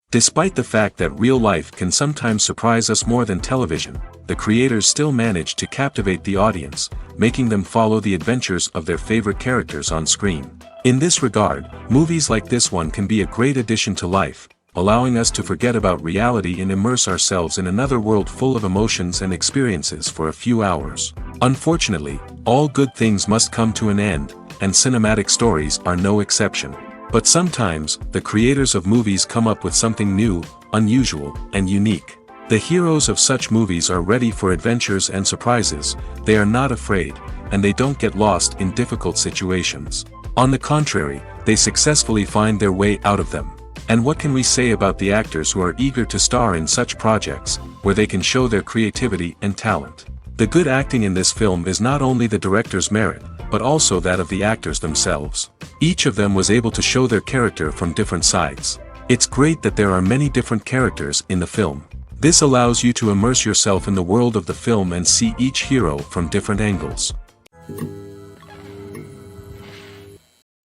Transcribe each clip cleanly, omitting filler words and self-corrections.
Despite the fact that real life can sometimes surprise us more than television, the creators still manage to captivate the audience, making them follow the adventures of their favorite characters on screen. In this regard, movies like this one can be a great addition to life, allowing us to forget about reality and immerse ourselves in another world full of emotions and experiences for a few hours. Unfortunately, all good things must come to an end, and cinematic stories are no exception. But sometimes, the creators of movies come up with something new, unusual, and unique. The heroes of such movies are ready for adventures and surprises, they are not afraid, and they don't get lost in difficult situations. On the contrary, they successfully find their way out of them. And what can we say about the actors who are eager to star in such projects, where they can show their creativity and talent? The good acting in this film is not only the director's merit, but also that of the actors themselves. Each of them was able to show their character from different sides. It's great that there are many different characters in the film. This allows you to immerse yourself in the world of the film and see each hero from different angles.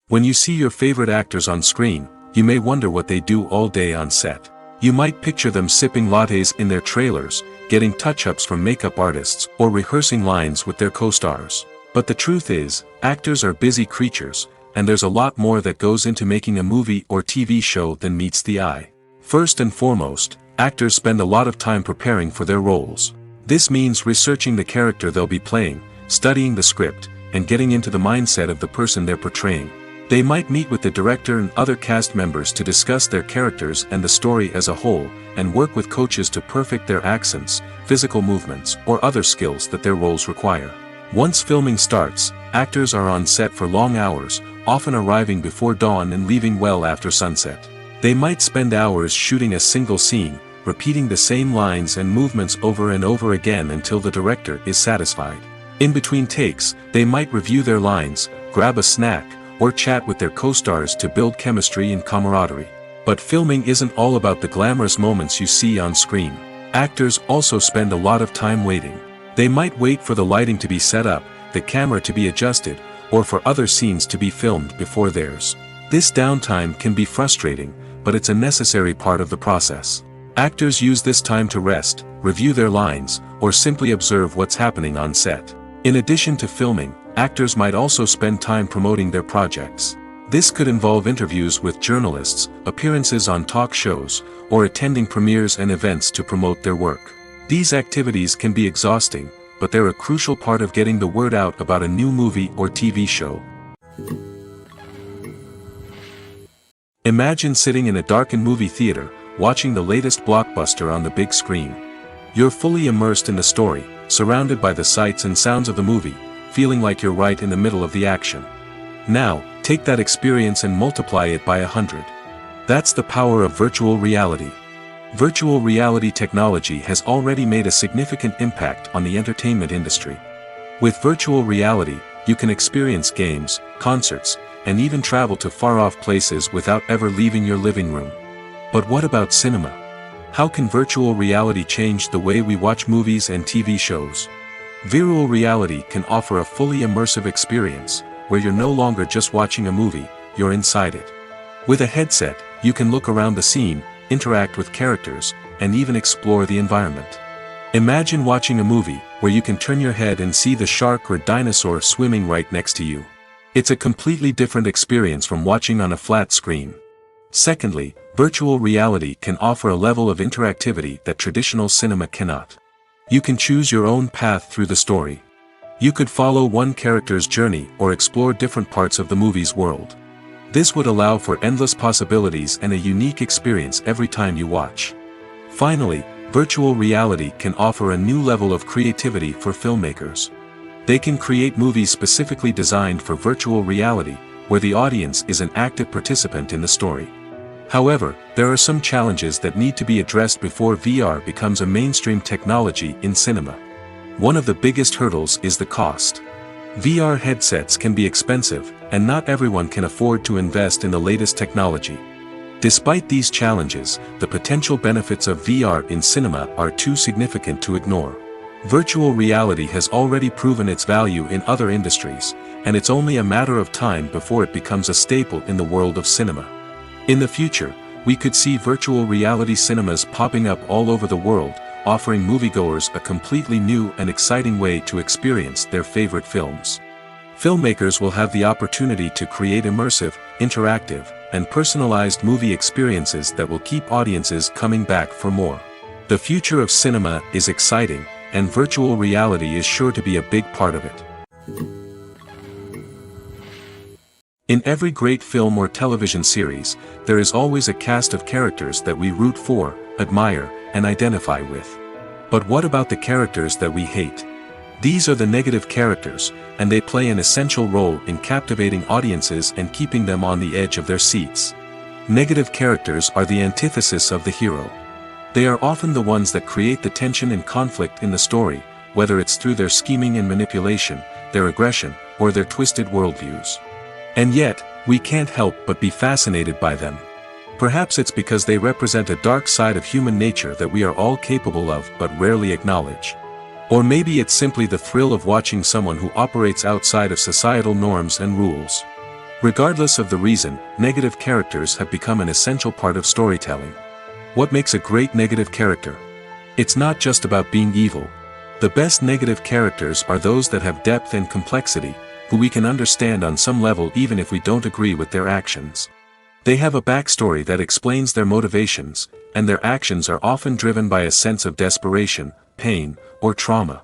When you see your favorite actors on screen, you may wonder what they do all day on set. You might picture them sipping lattes in their trailers, getting touch-ups from makeup artists, or rehearsing lines with their co-stars. But the truth is, actors are busy creatures, and there's a lot more that goes into making a movie or TV show than meets the eye. First and foremost, actors spend a lot of time preparing for their roles. This means researching the character they'll be playing, studying the script, and getting into the mindset of the person they're portraying. They might meet with the director and other cast members to discuss their characters and the story as a whole, and work with coaches to perfect their accents, physical movements, or other skills that their roles require. Once filming starts, actors are on set for long hours, often arriving before dawn and leaving well after sunset. They might spend hours shooting a single scene, repeating the same lines and movements over and over again until the director is satisfied. In between takes, they might review their lines, grab a snack, or chat with their co-stars to build chemistry and camaraderie. But filming isn't all about the glamorous moments you see on screen. Actors also spend a lot of time waiting. They might wait for the lighting to be set up, the camera to be adjusted, or for other scenes to be filmed before theirs. This downtime can be frustrating, but it's a necessary part of the process. Actors use this time to rest, review their lines, or simply observe what's happening on set. In addition to filming, actors might also spend time promoting their projects. This could involve interviews with journalists, appearances on talk shows, or attending premieres and events to promote their work. These activities can be exhausting, but they're a crucial part of getting the word out about a new movie or TV show. Imagine sitting in a darkened movie theater, watching the latest blockbuster on the big screen. You're fully immersed in the story, surrounded by the sights and sounds of the movie, feeling like you're right in the middle of the action. Now, take that experience and multiply it by 100. That's the power of virtual reality. Virtual reality technology has already made a significant impact on the entertainment industry. With virtual reality, you can experience games, concerts, and even travel to far-off places without ever leaving your living room. But what about cinema? How can virtual reality change the way we watch movies and TV shows? Virtual reality can offer a fully immersive experience, where you're no longer just watching a movie, you're inside it. With a headset, you can look around the scene, interact with characters, and even explore the environment. Imagine watching a movie where you can turn your head and see the shark or dinosaur swimming right next to you. It's a completely different experience from watching on a flat screen. Secondly, virtual reality can offer a level of interactivity that traditional cinema cannot. You can choose your own path through the story. You could follow one character's journey or explore different parts of the movie's world. This would allow for endless possibilities and a unique experience every time you watch. Finally, virtual reality can offer a new level of creativity for filmmakers. They can create movies specifically designed for virtual reality, where the audience is an active participant in the story. However, there are some challenges that need to be addressed before VR becomes a mainstream technology in cinema. One of the biggest hurdles is the cost. VR headsets can be expensive, and not everyone can afford to invest in the latest technology. Despite these challenges, the potential benefits of VR in cinema are too significant to ignore. Virtual reality has already proven its value in other industries, and it's only a matter of time before it becomes a staple in the world of cinema. In the future, We could see virtual reality cinemas popping up all over the world, offering moviegoers a completely new and exciting way to experience their favorite films. Filmmakers will have the opportunity to create immersive, interactive, and personalized movie experiences that will keep audiences coming back for more. The future of cinema is exciting, and virtual reality is sure to be a big part of it. In every great film or television series, there is always a cast of characters that we root for, admire, and identify with. But what about the characters that we hate? These are the negative characters, and they play an essential role in captivating audiences and keeping them on the edge of their seats. Negative characters are the antithesis of the hero. They are often the ones that create the tension and conflict in the story, whether it's through their scheming and manipulation, their aggression, or their twisted worldviews. And yet, we can't help but be fascinated by them. Perhaps it's because they represent a dark side of human nature that we are all capable of but rarely acknowledge. Or maybe it's simply the thrill of watching someone who operates outside of societal norms and rules. Regardless of the reason, negative characters have become an essential part of storytelling. What makes a great negative character? It's not just about being evil. The best negative characters are those that have depth and complexity, who we can understand on some level even if we don't agree with their actions. They have a backstory that explains their motivations, and their actions are often driven by a sense of desperation, pain, or trauma.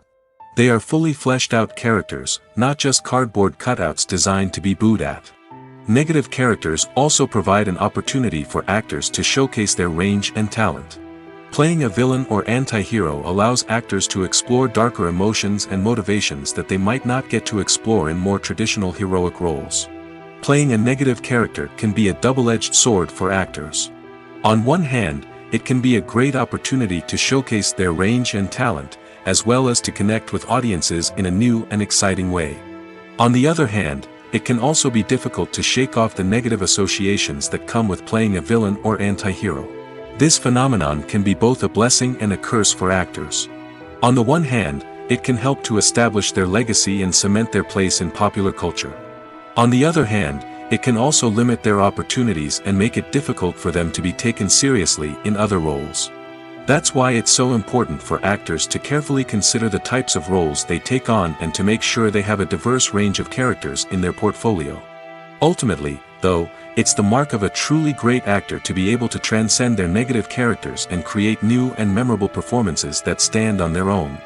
They are fully fleshed out characters, not just cardboard cutouts designed to be booed at. Negative characters also provide an opportunity for actors to showcase their range and talent. Playing a villain or anti-hero allows actors to explore darker emotions and motivations that they might not get to explore in more traditional heroic roles. Playing a negative character can be a double-edged sword for actors. On one hand, it can be a great opportunity to showcase their range and talent, as well as to connect with audiences in a new and exciting way. On the other hand, it can also be difficult to shake off the negative associations that come with playing a villain or anti-hero. This phenomenon can be both a blessing and a curse for actors. On the one hand, it can help to establish their legacy and cement their place in popular culture. On the other hand, it can also limit their opportunities and make it difficult for them to be taken seriously in other roles. That's why it's so important for actors to carefully consider the types of roles they take on and to make sure they have a diverse range of characters in their portfolio. Ultimately, though, it's the mark of a truly great actor to be able to transcend their negative characters and create new and memorable performances that stand on their own.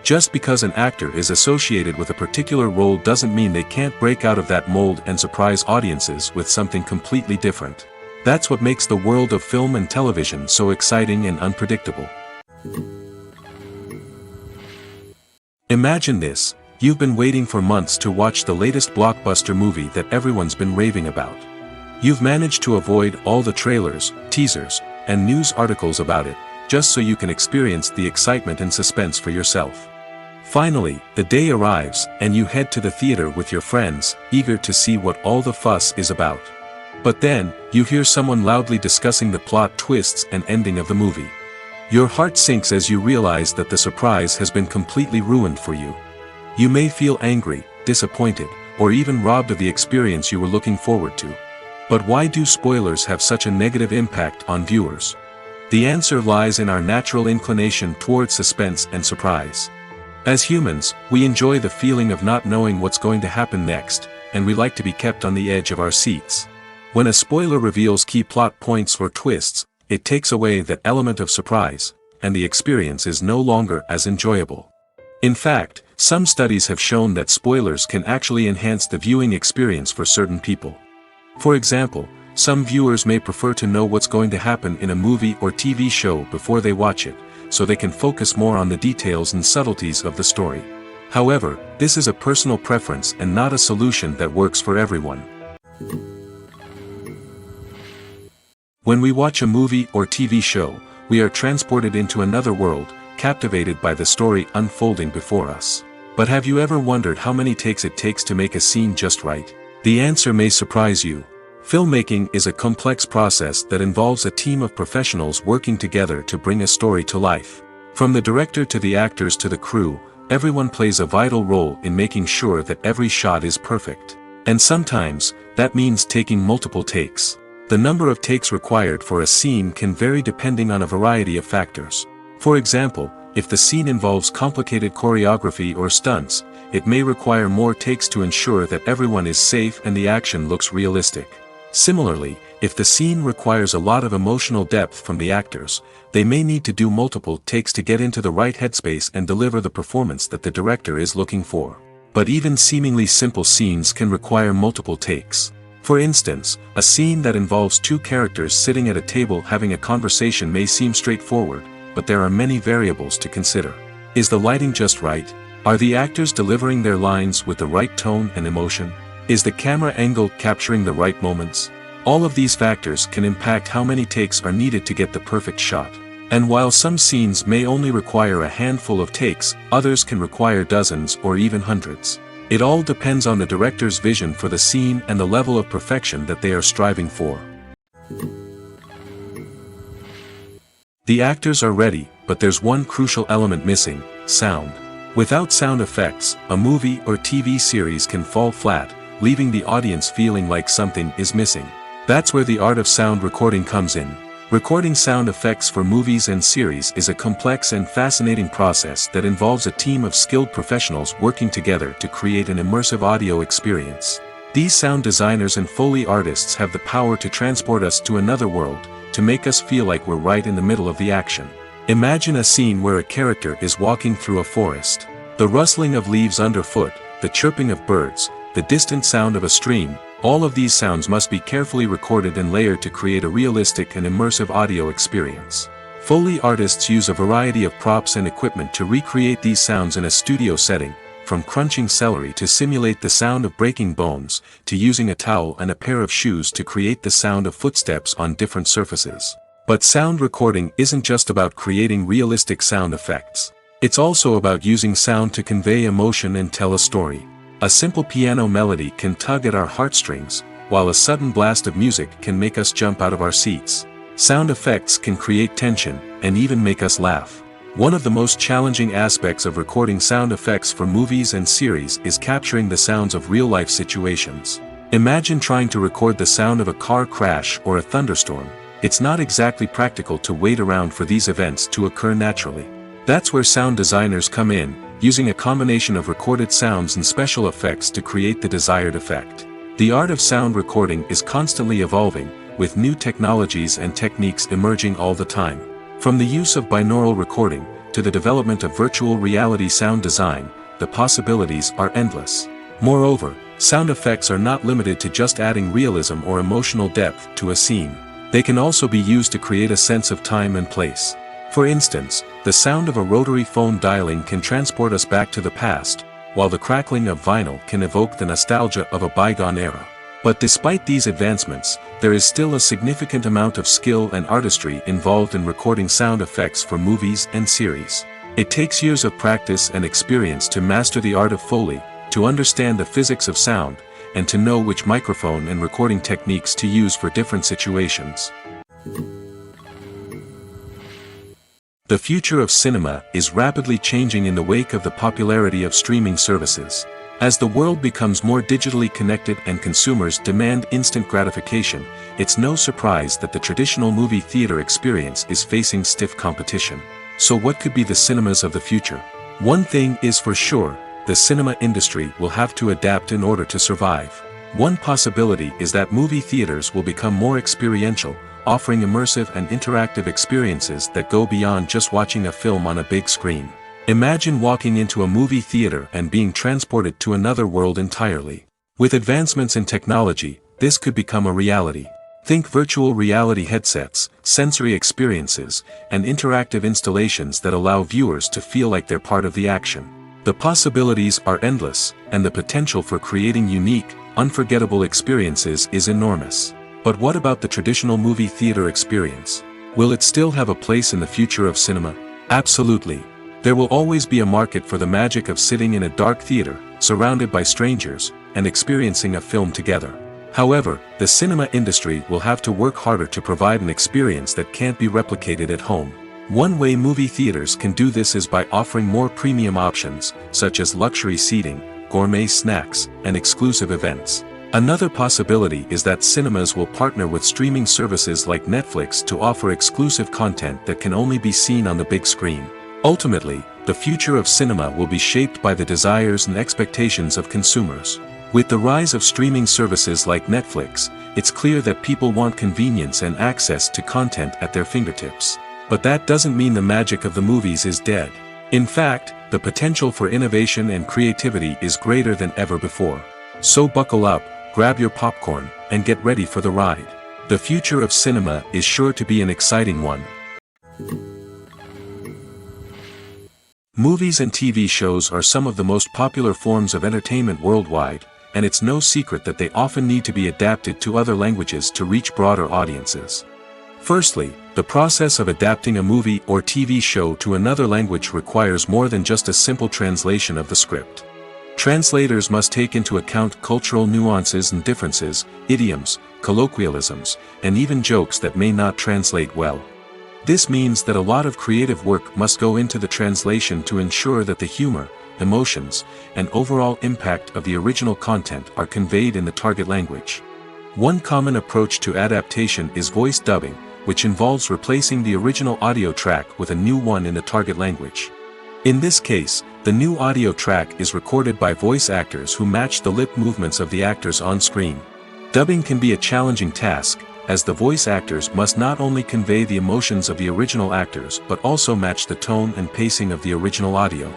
Just because an actor is associated with a particular role doesn't mean they can't break out of that mold and surprise audiences with something completely different. That's what makes the world of film and television so exciting and unpredictable. Imagine this: you've been waiting for months to watch the latest blockbuster movie that everyone's been raving about. You've managed to avoid all the trailers, teasers, and news articles about it, just so you can experience the excitement and suspense for yourself. Finally, the day arrives, and you head to the theater with your friends, eager to see what all the fuss is about. But then, you hear someone loudly discussing the plot twists and ending of the movie. Your heart sinks as you realize that the surprise has been completely ruined for you. You may feel angry, disappointed, or even robbed of the experience you were looking forward to. But why do spoilers have such a negative impact on viewers? The answer lies in our natural inclination towards suspense and surprise. As humans, we enjoy the feeling of not knowing what's going to happen next, and we like to be kept on the edge of our seats. When a spoiler reveals key plot points or twists, it takes away that element of surprise, and the experience is no longer as enjoyable. In fact, some studies have shown that spoilers can actually enhance the viewing experience for certain people. For example, some viewers may prefer to know what's going to happen in a movie or TV show before they watch it, so they can focus more on the details and subtleties of the story. However, this is a personal preference and not a solution that works for everyone. When we watch a movie or TV show, we are transported into another world, captivated by the story unfolding before us. But have you ever wondered how many takes it takes to make a scene just right? The answer may surprise you. Filmmaking is a complex process that involves a team of professionals working together to bring a story to life. From the director to the actors to the crew, everyone plays a vital role in making sure that every shot is perfect. And sometimes, that means taking multiple takes. The number of takes required for a scene can vary depending on a variety of factors. For example, if the scene involves complicated choreography or stunts, it may require more takes to ensure that everyone is safe and the action looks realistic. Similarly, if the scene requires a lot of emotional depth from the actors, they may need to do multiple takes to get into the right headspace and deliver the performance that the director is looking for. But even seemingly simple scenes can require multiple takes. For instance, a scene that involves two characters sitting at a table having a conversation may seem straightforward, but there are many variables to consider. Is the lighting just right? Are the actors delivering their lines with the right tone and emotion? Is the camera angle capturing the right moments? All of these factors can impact how many takes are needed to get the perfect shot. And while some scenes may only require a handful of takes, others can require dozens or even hundreds. It all depends on the director's vision for the scene and the level of perfection that they are striving for. The actors are ready, but there's one crucial element missing: sound. Without sound effects, a movie or TV series can fall flat, leaving the audience feeling like something is missing. That's where the art of sound recording comes in. Recording sound effects for movies and series is a complex and fascinating process that involves a team of skilled professionals working together to create an immersive audio experience. These sound designers and Foley artists have the power to transport us to another world, to make us feel like we're right in the middle of the action. Imagine a scene where a character is walking through a forest. The rustling of leaves underfoot, the chirping of birds, the distant sound of a stream, all of these sounds must be carefully recorded and layered to create a realistic and immersive audio experience. Foley artists use a variety of props and equipment to recreate these sounds in a studio setting, from crunching celery to simulate the sound of breaking bones, to using a towel and a pair of shoes to create the sound of footsteps on different surfaces. But sound recording isn't just about creating realistic sound effects. It's also about using sound to convey emotion and tell a story. A simple piano melody can tug at our heartstrings, while a sudden blast of music can make us jump out of our seats. Sound effects can create tension, and even make us laugh. One of the most challenging aspects of recording sound effects for movies and series is capturing the sounds of real-life situations. Imagine trying to record the sound of a car crash or a thunderstorm. It's not exactly practical to wait around for these events to occur naturally. That's where sound designers come in, using a combination of recorded sounds and special effects to create the desired effect. The art of sound recording is constantly evolving, with new technologies and techniques emerging all the time. From the use of binaural recording, to the development of virtual reality sound design, the possibilities are endless. Moreover, sound effects are not limited to just adding realism or emotional depth to a scene. They can also be used to create a sense of time and place. For instance, the sound of a rotary phone dialing can transport us back to the past, while the crackling of vinyl can evoke the nostalgia of a bygone era. But despite these advancements, there is still a significant amount of skill and artistry involved in recording sound effects for movies and series. It takes years of practice and experience to master the art of Foley, to understand the physics of sound, and to know which microphone and recording techniques to use for different situations. The future of cinema is rapidly changing in the wake of the popularity of streaming services. As the world becomes more digitally connected and consumers demand instant gratification, it's no surprise that the traditional movie theater experience is facing stiff competition. So what could be the cinemas of the future? One thing is for sure, the cinema industry will have to adapt in order to survive. One possibility is that movie theaters will become more experiential, offering immersive and interactive experiences that go beyond just watching a film on a big screen. Imagine walking into a movie theater and being transported to another world entirely. With advancements in technology, this could become a reality. Think virtual reality headsets, sensory experiences, and interactive installations that allow viewers to feel like they're part of the action. The possibilities are endless, and the potential for creating unique, unforgettable experiences is enormous. But what about the traditional movie theater experience? Will it still have a place in the future of cinema? Absolutely. There will always be a market for the magic of sitting in a dark theater, surrounded by strangers, and experiencing a film together. However, the cinema industry will have to work harder to provide an experience that can't be replicated at home. One way movie theaters can do this is by offering more premium options, such as luxury seating, gourmet snacks, and exclusive events. Another possibility is that cinemas will partner with streaming services like Netflix to offer exclusive content that can only be seen on the big screen. Ultimately, the future of cinema will be shaped by the desires and expectations of consumers. With the rise of streaming services like Netflix, it's clear that people want convenience and access to content at their fingertips. But that doesn't mean the magic of the movies is dead. In fact, the potential for innovation and creativity is greater than ever before. So buckle up, grab your popcorn, and get ready for the ride. The future of cinema is sure to be an exciting one. Movies and TV shows are some of the most popular forms of entertainment worldwide, and it's no secret that they often need to be adapted to other languages to reach broader audiences. Firstly, the process of adapting a movie or TV show to another language requires more than just a simple translation of the script. Translators must take into account cultural nuances and differences, idioms, colloquialisms, and even jokes that may not translate well. This means that a lot of creative work must go into the translation to ensure that the humor, emotions, and overall impact of the original content are conveyed in the target language. One common approach to adaptation is voice dubbing, which involves replacing the original audio track with a new one in the target language. In this case, the new audio track is recorded by voice actors who match the lip movements of the actors on screen. Dubbing can be a challenging task, as the voice actors must not only convey the emotions of the original actors but also match the tone and pacing of the original audio.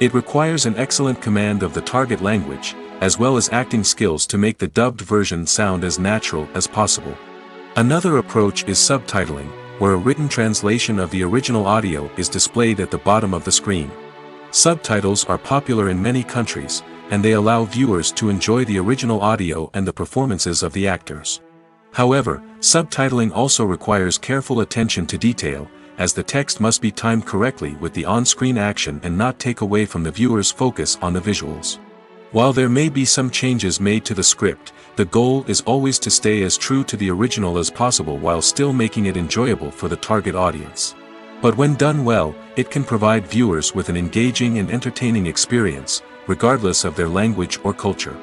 It requires an excellent command of the target language, as well as acting skills to make the dubbed version sound as natural as possible. Another approach is subtitling, where a written translation of the original audio is displayed at the bottom of the screen. Subtitles are popular in many countries, and they allow viewers to enjoy the original audio and the performances of the actors. However, subtitling also requires careful attention to detail, as the text must be timed correctly with the on-screen action and not take away from the viewer's focus on the visuals. While there may be some changes made to the script, the goal is always to stay as true to the original as possible while still making it enjoyable for the target audience. But when done well, it can provide viewers with an engaging and entertaining experience, regardless of their language or culture.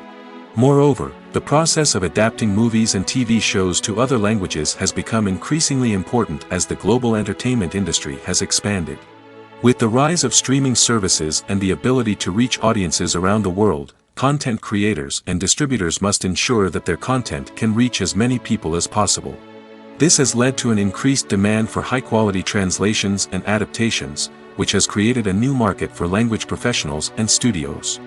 Moreover, the process of adapting movies and TV shows to other languages has become increasingly important as the global entertainment industry has expanded. With the rise of streaming services and the ability to reach audiences around the world, content creators and distributors must ensure that their content can reach as many people as possible. This has led to an increased demand for high-quality translations and adaptations, which has created a new market for language professionals and studios.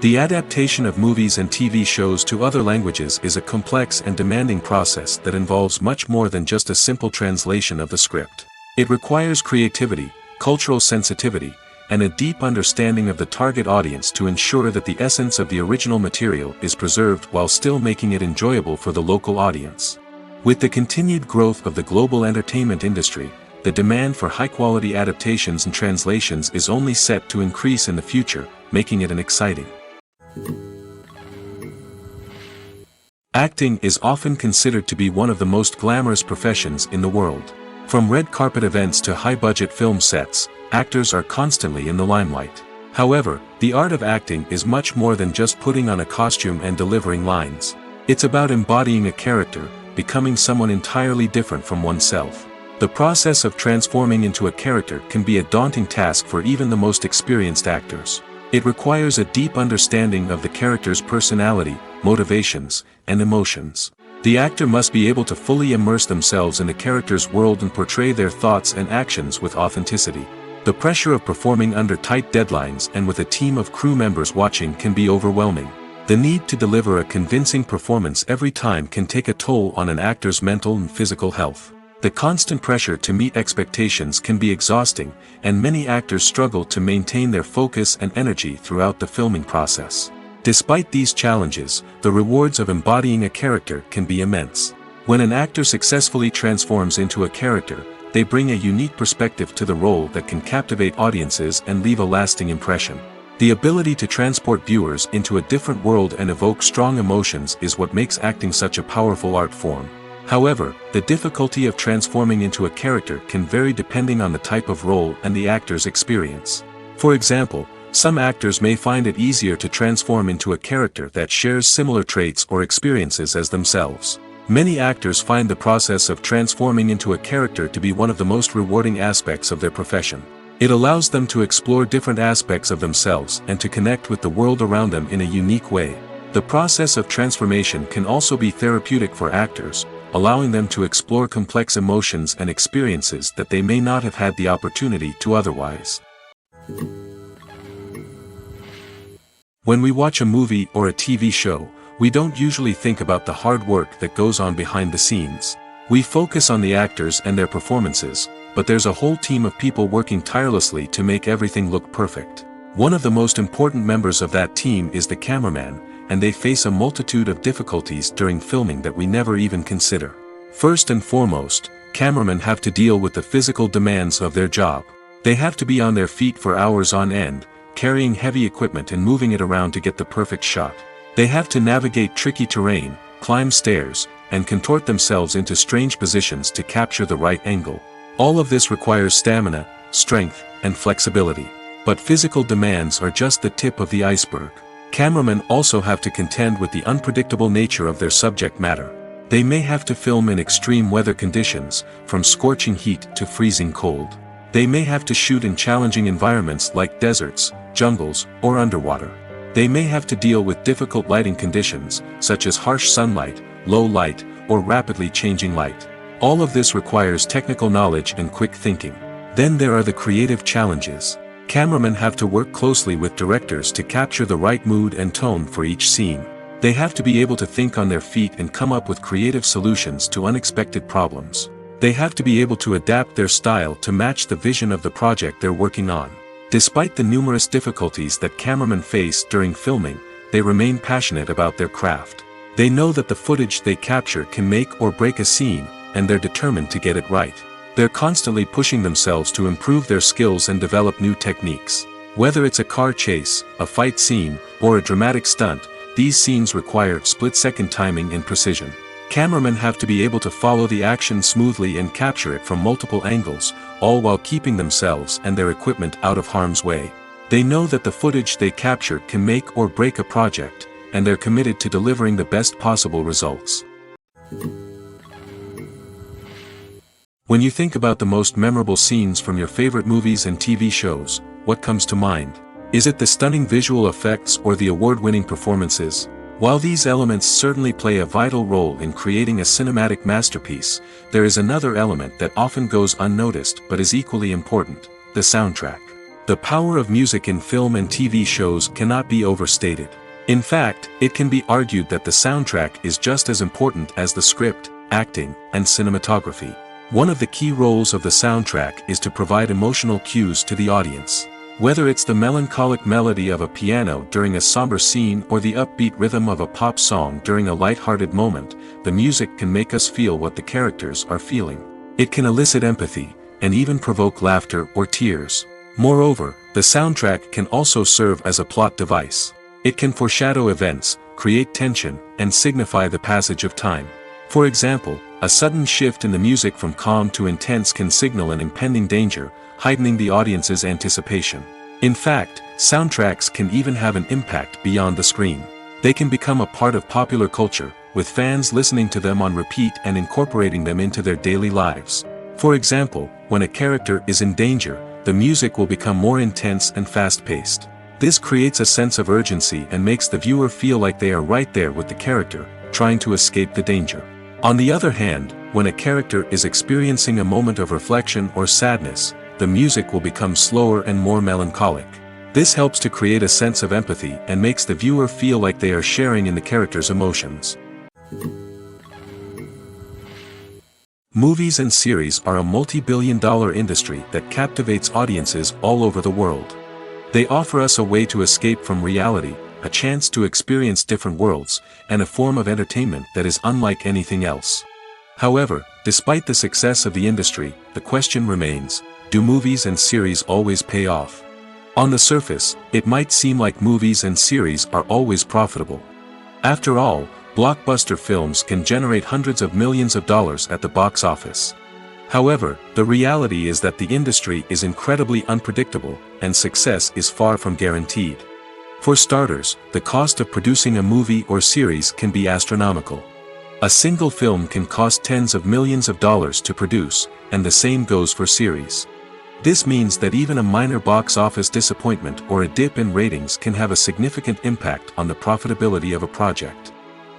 The adaptation of movies and TV shows to other languages is a complex and demanding process that involves much more than just a simple translation of the script. It requires creativity, cultural sensitivity, and a deep understanding of the target audience to ensure that the essence of the original material is preserved while still making it enjoyable for the local audience. With the continued growth of the global entertainment industry, the demand for high-quality adaptations and translations is only set to increase in the future, making it an exciting. Acting is often considered to be one of the most glamorous professions in the world. From red carpet events to high-budget film sets, actors are constantly in the limelight. However, the art of acting is much more than just putting on a costume and delivering lines. It's about embodying a character, becoming someone entirely different from oneself. The process of transforming into a character can be a daunting task for even the most experienced actors. It requires a deep understanding of the character's personality, motivations, and emotions. The actor must be able to fully immerse themselves in the character's world and portray their thoughts and actions with authenticity. The pressure of performing under tight deadlines and with a team of crew members watching can be overwhelming. The need to deliver a convincing performance every time can take a toll on an actor's mental and physical health. The constant pressure to meet expectations can be exhausting, and many actors struggle to maintain their focus and energy throughout the filming process. Despite these challenges, the rewards of embodying a character can be immense. When an actor successfully transforms into a character, they bring a unique perspective to the role that can captivate audiences and leave a lasting impression. The ability to transport viewers into a different world and evoke strong emotions is what makes acting such a powerful art form. However, the difficulty of transforming into a character can vary depending on the type of role and the actor's experience. For example, Some actors may find it easier to transform into a character that shares similar traits or experiences as themselves. Many actors find the process of transforming into a character to be one of the most rewarding aspects of their profession. It allows them to explore different aspects of themselves and to connect with the world around them in a unique way. The process of transformation can also be therapeutic for actors, allowing them to explore complex emotions and experiences that they may not have had the opportunity to otherwise. When we watch a movie or a TV show, we don't usually think about the hard work that goes on behind the scenes. We focus on the actors and their performances, but there's a whole team of people working tirelessly to make everything look perfect. One of the most important members of that team is the cameraman, and they face a multitude of difficulties during filming that we never even consider. First and foremost, cameramen have to deal with the physical demands of their job. They have to be on their feet for hours on end, carrying heavy equipment and moving it around to get the perfect shot. They have to navigate tricky terrain, climb stairs, and contort themselves into strange positions to capture the right angle. All of this requires stamina, strength, and flexibility. But physical demands are just the tip of the iceberg. Cameramen also have to contend with the unpredictable nature of their subject matter. They may have to film in extreme weather conditions, from scorching heat to freezing cold. They may have to shoot in challenging environments like deserts, jungles, or underwater. They may have to deal with difficult lighting conditions, such as harsh sunlight, low light, or rapidly changing light. All of this requires technical knowledge and quick thinking. Then there are the creative challenges. Cameramen have to work closely with directors to capture the right mood and tone for each scene. They have to be able to think on their feet and come up with creative solutions to unexpected problems. They have to be able to adapt their style to match the vision of the project they're working on. Despite the numerous difficulties that cameramen face during filming, they remain passionate about their craft. They know that the footage they capture can make or break a scene, and they're determined to get it right. They're constantly pushing themselves to improve their skills and develop new techniques. Whether it's a car chase, a fight scene, or a dramatic stunt, these scenes require split-second timing and precision. Cameramen have to be able to follow the action smoothly and capture it from multiple angles, all while keeping themselves and their equipment out of harm's way. They know that the footage they capture can make or break a project, and they're committed to delivering the best possible results. When you think about the most memorable scenes from your favorite movies and TV shows, what comes to mind? Is it the stunning visual effects or the award-winning performances? While these elements certainly play a vital role in creating a cinematic masterpiece, there is another element that often goes unnoticed but is equally important: the soundtrack. The power of music in film and TV shows cannot be overstated. In fact, it can be argued that the soundtrack is just as important as the script, acting, and cinematography. One of the key roles of the soundtrack is to provide emotional cues to the audience. Whether it's the melancholic melody of a piano during a somber scene or the upbeat rhythm of a pop song during a light-hearted moment, the music can make us feel what the characters are feeling. It can elicit empathy, and even provoke laughter or tears. Moreover, the soundtrack can also serve as a plot device. It can foreshadow events, create tension, and signify the passage of time. For example, a sudden shift in the music from calm to intense can signal an impending danger, heightening the audience's anticipation. In fact, soundtracks can even have an impact beyond the screen. They can become a part of popular culture, with fans listening to them on repeat and incorporating them into their daily lives. For example, when a character is in danger, the music will become more intense and fast-paced. This creates a sense of urgency and makes the viewer feel like they are right there with the character, trying to escape the danger. On the other hand, when a character is experiencing a moment of reflection or sadness, the music will become slower and more melancholic. This helps to create a sense of empathy and makes the viewer feel like they are sharing in the character's emotions. Movies and series are a multi-billion-dollar industry that captivates audiences all over the world. They offer us a way to escape from reality, a chance to experience different worlds, and a form of entertainment that is unlike anything else. However, despite the success of the industry, the question remains: do movies and series always pay off? On the surface, it might seem like movies and series are always profitable. After all, blockbuster films can generate hundreds of millions of dollars at the box office. However, the reality is that the industry is incredibly unpredictable, and success is far from guaranteed. For starters, the cost of producing a movie or series can be astronomical. A single film can cost tens of millions of dollars to produce, and the same goes for series. This means that even a minor box office disappointment or a dip in ratings can have a significant impact on the profitability of a project.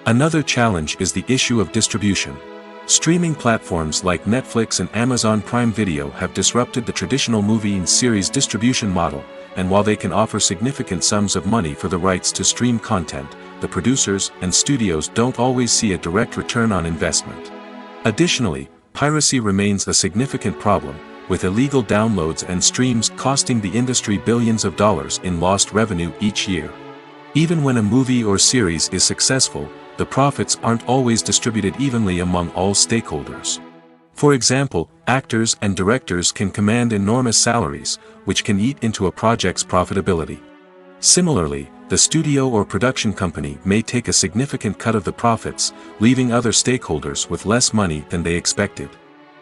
Another challenge is the issue of distribution. Streaming platforms like Netflix and Amazon Prime Video have disrupted the traditional movie and series distribution model, and while they can offer significant sums of money for the rights to stream content, the producers and studios don't always see a direct return on investment. Additionally, piracy remains a significant problem, with illegal downloads and streams costing the industry billions of dollars in lost revenue each year. Even when a movie or series is successful, the profits aren't always distributed evenly among all stakeholders. For example, actors and directors can command enormous salaries, which can eat into a project's profitability. Similarly, the studio or production company may take a significant cut of the profits, leaving other stakeholders with less money than they expected.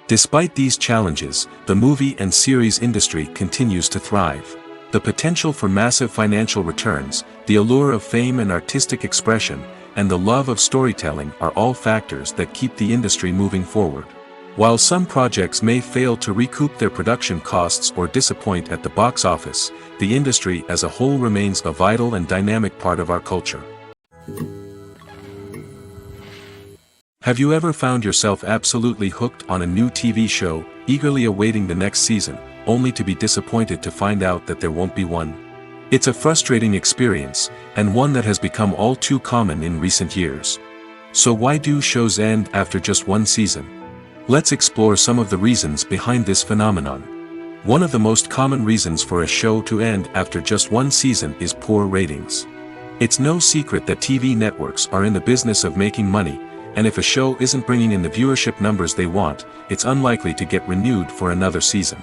Despite these challenges, the movie and series industry continues to thrive. The potential for massive financial returns, the allure of fame and artistic expression, and the love of storytelling are all factors that keep the industry moving forward. While some projects may fail to recoup their production costs or disappoint at the box office, the industry as a whole remains a vital and dynamic part of our culture. Have you ever found yourself absolutely hooked on a new TV show, eagerly awaiting the next season, only to be disappointed to find out that there won't be one? It's a frustrating experience, and one that has become all too common in recent years. So why do shows end after just one season? Let's explore some of the reasons behind this phenomenon. One of the most common reasons for a show to end after just one season is poor ratings. It's no secret that TV networks are in the business of making money, and if a show isn't bringing in the viewership numbers they want, it's unlikely to get renewed for another season.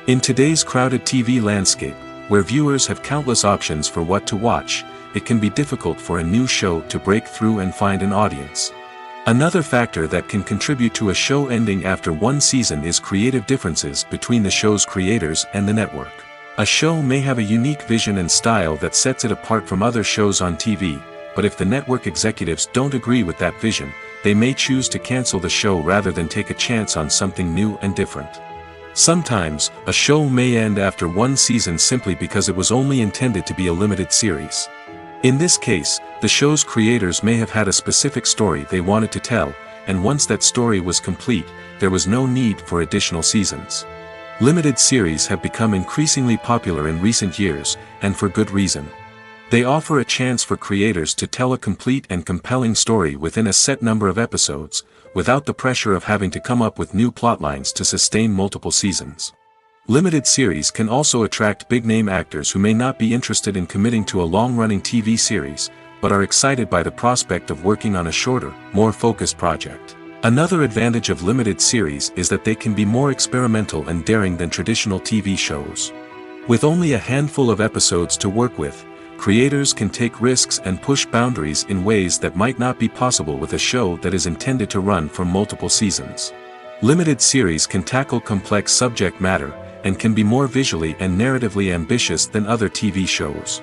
In today's crowded TV landscape, where viewers have countless options for what to watch, it can be difficult for a new show to break through and find an audience. Another factor that can contribute to a show ending after one season is creative differences between the show's creators and the network. A show may have a unique vision and style that sets it apart from other shows on TV, but if the network executives don't agree with that vision, they may choose to cancel the show rather than take a chance on something new and different. Sometimes, a show may end after one season simply because it was only intended to be a limited series. In this case, the show's creators may have had a specific story they wanted to tell, and once that story was complete, there was no need for additional seasons. Limited series have become increasingly popular in recent years, and for good reason. They offer a chance for creators to tell a complete and compelling story within a set number of episodes, without the pressure of having to come up with new plotlines to sustain multiple seasons. Limited series can also attract big-name actors who may not be interested in committing to a long-running TV series, but are excited by the prospect of working on a shorter, more focused project. Another advantage of limited series is that they can be more experimental and daring than traditional TV shows. With only a handful of episodes to work with, creators can take risks and push boundaries in ways that might not be possible with a show that is intended to run for multiple seasons. Limited series can tackle complex subject matter, and can be more visually and narratively ambitious than other TV shows.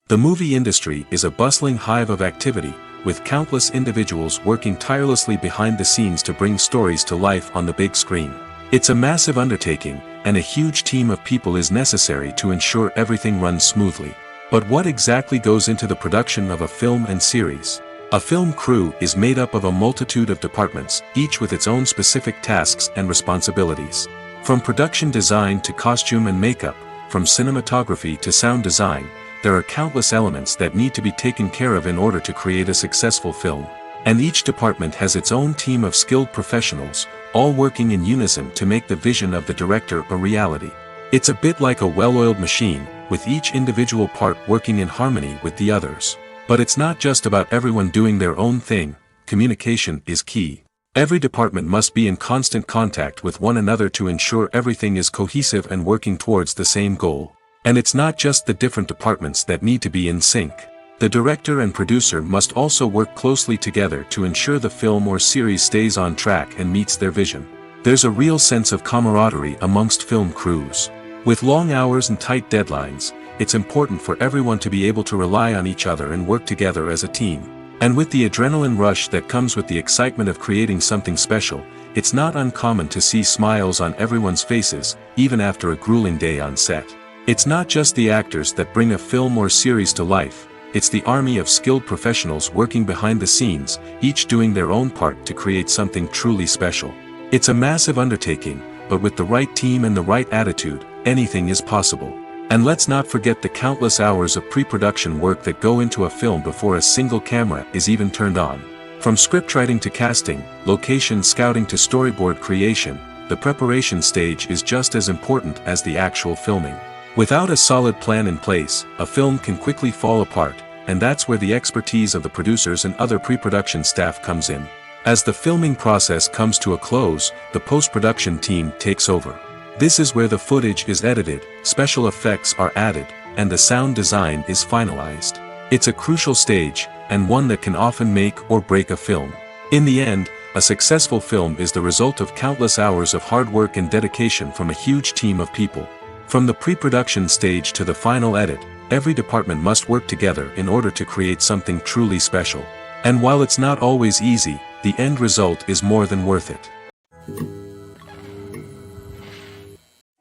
The movie industry is a bustling hive of activity, with countless individuals working tirelessly behind the scenes to bring stories to life on the big screen. It's a massive undertaking, and a huge team of people is necessary to ensure everything runs smoothly. But what exactly goes into the production of a film and series? A film crew is made up of a multitude of departments, each with its own specific tasks and responsibilities. From production design to costume and makeup, from cinematography to sound design, there are countless elements that need to be taken care of in order to create a successful film. And each department has its own team of skilled professionals, all working in unison to make the vision of the director a reality. It's a bit like a well-oiled machine, with each individual part working in harmony with the others. But it's not just about everyone doing their own thing. Communication is key. Every department must be in constant contact with one another to ensure everything is cohesive and working towards the same goal. And it's not just the different departments that need to be in sync. The director and producer must also work closely together to ensure the film or series stays on track and meets their vision. There's a real sense of camaraderie amongst film crews. With long hours and tight deadlines, it's important for everyone to be able to rely on each other and work together as a team. And with the adrenaline rush that comes with the excitement of creating something special, it's not uncommon to see smiles on everyone's faces, even after a grueling day on set. It's not just the actors that bring a film or series to life, it's the army of skilled professionals working behind the scenes, each doing their own part to create something truly special. It's a massive undertaking, but with the right team and the right attitude, anything is possible. And let's not forget the countless hours of pre-production work that go into a film before a single camera is even turned on. From scriptwriting to casting, location scouting to storyboard creation, the preparation stage is just as important as the actual filming. Without a solid plan in place, a film can quickly fall apart, and that's where the expertise of the producers and other pre-production staff comes in. As the filming process comes to a close, the post-production team takes over. This is where the footage is edited, special effects are added, and the sound design is finalized. It's a crucial stage, and one that can often make or break a film. In the end, a successful film is the result of countless hours of hard work and dedication from a huge team of people. From the pre-production stage to the final edit, every department must work together in order to create something truly special. And while it's not always easy, the end result is more than worth it.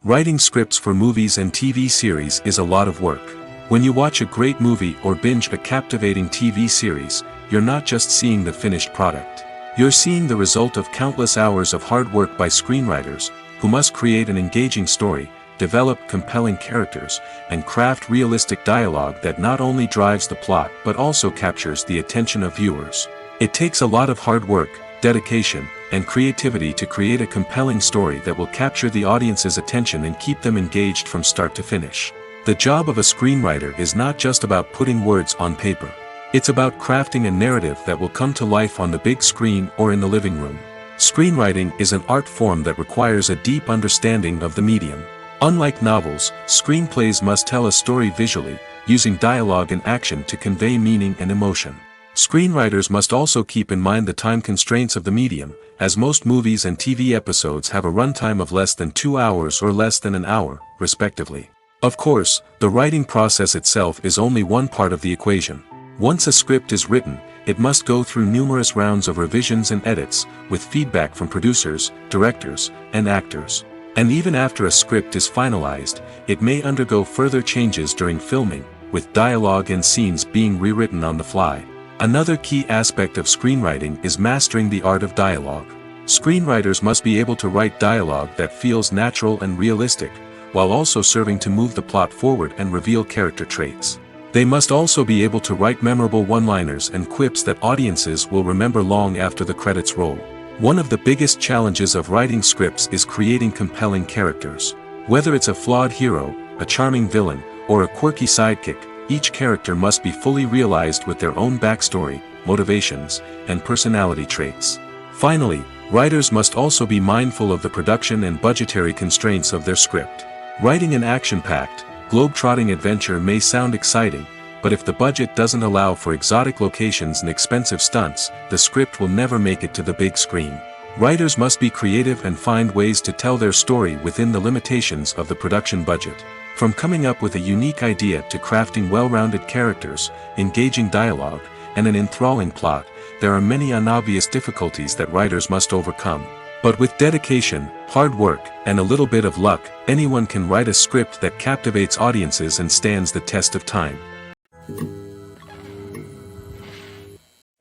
Writing scripts for movies and TV series is a lot of work. When you watch a great movie or binge a captivating TV series, you're not just seeing the finished product. You're seeing the result of countless hours of hard work by screenwriters, who must create an engaging story, develop compelling characters, and craft realistic dialogue that not only drives the plot but also captures the attention of viewers. It takes a lot of hard work, dedication, and creativity to create a compelling story that will capture the audience's attention and keep them engaged from start to finish. The job of a screenwriter is not just about putting words on paper. It's about crafting a narrative that will come to life on the big screen or in the living room. Screenwriting is an art form that requires a deep understanding of the medium. Unlike novels, screenplays must tell a story visually, using dialogue and action to convey meaning and emotion. Screenwriters must also keep in mind the time constraints of the medium, as most movies and TV episodes have a runtime of less than 2 hours or less than an hour, respectively. Of course, the writing process itself is only one part of the equation. Once a script is written, it must go through numerous rounds of revisions and edits, with feedback from producers, directors, and actors. And even after a script is finalized, it may undergo further changes during filming, with dialogue and scenes being rewritten on the fly. Another key aspect of screenwriting is mastering the art of dialogue. Screenwriters must be able to write dialogue that feels natural and realistic, while also serving to move the plot forward and reveal character traits. They must also be able to write memorable one-liners and quips that audiences will remember long after the credits roll. One of the biggest challenges of writing scripts is creating compelling characters. Whether it's a flawed hero, a charming villain, or a quirky sidekick, each character must be fully realized with their own backstory, motivations, and personality traits. Finally, writers must also be mindful of the production and budgetary constraints of their script. Writing an action-packed, globe-trotting adventure may sound exciting, but if the budget doesn't allow for exotic locations and expensive stunts, the script will never make it to the big screen. Writers must be creative and find ways to tell their story within the limitations of the production budget. From coming up with a unique idea to crafting well-rounded characters, engaging dialogue, and an enthralling plot, there are many unobvious difficulties that writers must overcome. But with dedication, hard work, and a little bit of luck, anyone can write a script that captivates audiences and stands the test of time.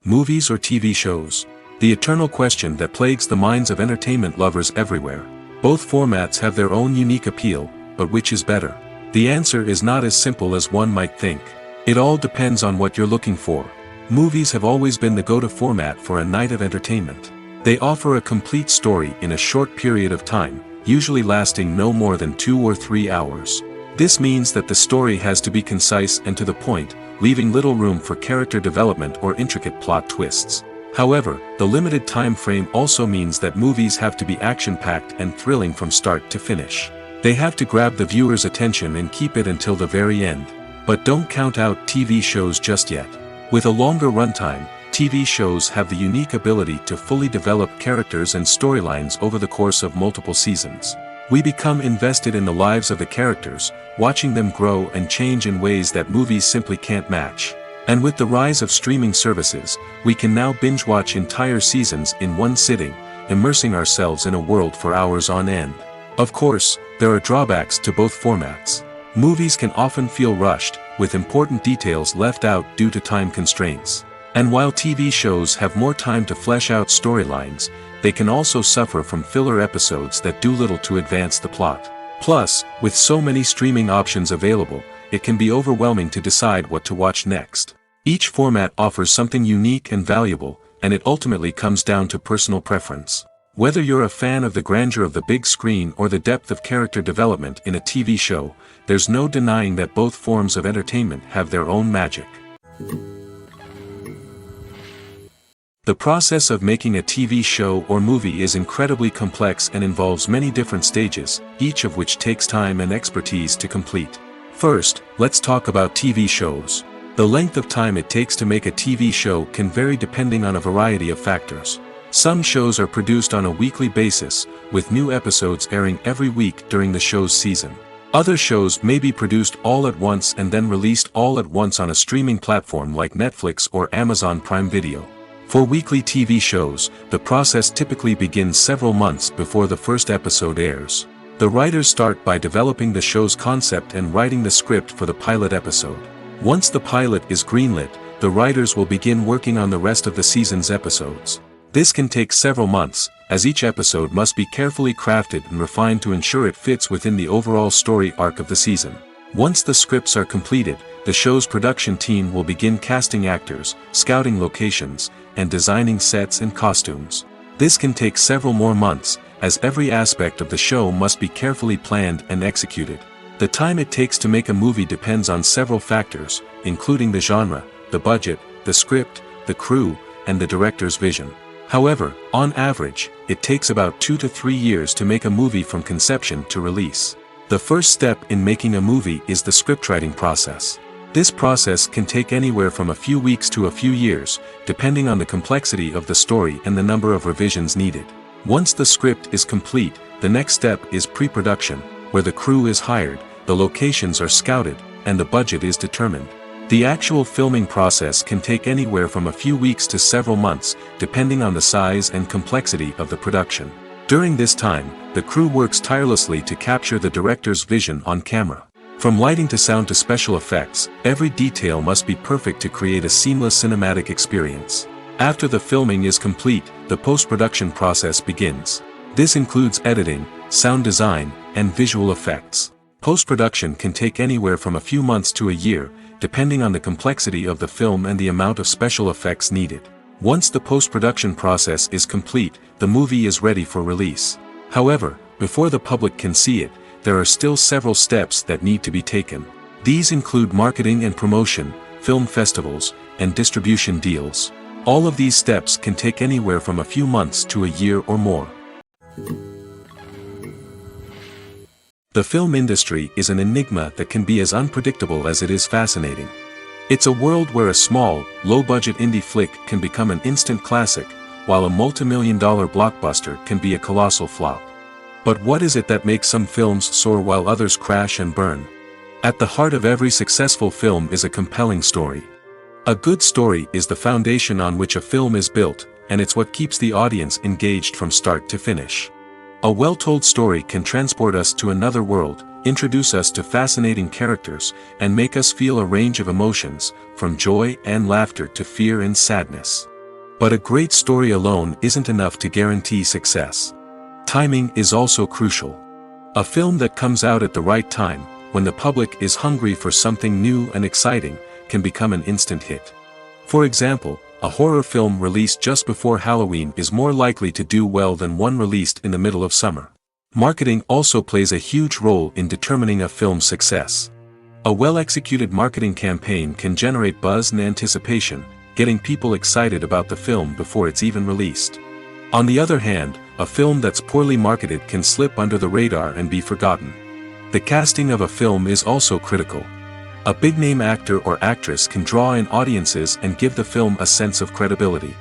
Movies or TV shows? The eternal question that plagues the minds of entertainment lovers everywhere. Both formats have their own unique appeal, but which is better? The answer is not as simple as one might think. It all depends on what you're looking for. Movies have always been the go-to format for a night of entertainment. They offer a complete story in a short period of time, usually lasting no more than 2 or 3 hours. This means that the story has to be concise and to the point, leaving little room for character development or intricate plot twists. However, the limited time frame also means that movies have to be action-packed and thrilling from start to finish. They have to grab the viewer's attention and keep it until the very end. But don't count out TV shows just yet. With a longer runtime, TV shows have the unique ability to fully develop characters and storylines over the course of multiple seasons. We become invested in the lives of the characters, watching them grow and change in ways that movies simply can't match. And with the rise of streaming services, we can now binge-watch entire seasons in one sitting, immersing ourselves in a world for hours on end. Of course, there are drawbacks to both formats. Movies can often feel rushed, with important details left out due to time constraints. And while TV shows have more time to flesh out storylines, they can also suffer from filler episodes that do little to advance the plot. Plus, with so many streaming options available, it can be overwhelming to decide what to watch next. Each format offers something unique and valuable, and it ultimately comes down to personal preference. Whether you're a fan of the grandeur of the big screen or the depth of character development in a TV show, there's no denying that both forms of entertainment have their own magic. The process of making a TV show or movie is incredibly complex and involves many different stages, each of which takes time and expertise to complete. First, let's talk about TV shows. The length of time it takes to make a TV show can vary depending on a variety of factors. Some shows are produced on a weekly basis, with new episodes airing every week during the show's season. Other shows may be produced all at once and then released all at once on a streaming platform like Netflix or Amazon Prime Video. For weekly TV shows, the process typically begins several months before the first episode airs. The writers start by developing the show's concept and writing the script for the pilot episode. Once the pilot is greenlit, the writers will begin working on the rest of the season's episodes. This can take several months, as each episode must be carefully crafted and refined to ensure it fits within the overall story arc of the season. Once the scripts are completed, the show's production team will begin casting actors, scouting locations, and designing sets and costumes. This can take several more months, as every aspect of the show must be carefully planned and executed. The time it takes to make a movie depends on several factors, including the genre, the budget, the script, the crew, and the director's vision. However, on average, it takes about 2 to 3 years to make a movie from conception to release. The first step in making a movie is the scriptwriting process. This process can take anywhere from a few weeks to a few years, depending on the complexity of the story and the number of revisions needed. Once the script is complete, the next step is pre-production, where the crew is hired, the locations are scouted, and the budget is determined. The actual filming process can take anywhere from a few weeks to several months, depending on the size and complexity of the production. During this time, the crew works tirelessly to capture the director's vision on camera. From lighting to sound to special effects, every detail must be perfect to create a seamless cinematic experience. After the filming is complete, the post-production process begins. This includes editing, sound design, and visual effects. Post-production can take anywhere from a few months to a year, depending on the complexity of the film and the amount of special effects needed. Once the post-production process is complete, the movie is ready for release. However, before the public can see it, there are still several steps that need to be taken. These include marketing and promotion, film festivals, and distribution deals. All of these steps can take anywhere from a few months to a year or more. The film industry is an enigma that can be as unpredictable as it is fascinating. It's a world where a small, low-budget indie flick can become an instant classic, while a multi-million-dollar blockbuster can be a colossal flop. But what is it that makes some films soar while others crash and burn? At the heart of every successful film is a compelling story. A good story is the foundation on which a film is built, and it's what keeps the audience engaged from start to finish. A well-told story can transport us to another world, introduce us to fascinating characters, and make us feel a range of emotions, from joy and laughter to fear and sadness. But a great story alone isn't enough to guarantee success. Timing is also crucial. A film that comes out at the right time, when the public is hungry for something new and exciting, can become an instant hit. For example, a horror film released just before Halloween is more likely to do well than one released in the middle of summer. Marketing also plays a huge role in determining a film's success. A well-executed marketing campaign can generate buzz and anticipation, getting people excited about the film before it's even released. On the other hand, a film that's poorly marketed can slip under the radar and be forgotten. The casting of a film is also critical. A big-name actor or actress can draw in audiences and give the film a sense of credibility.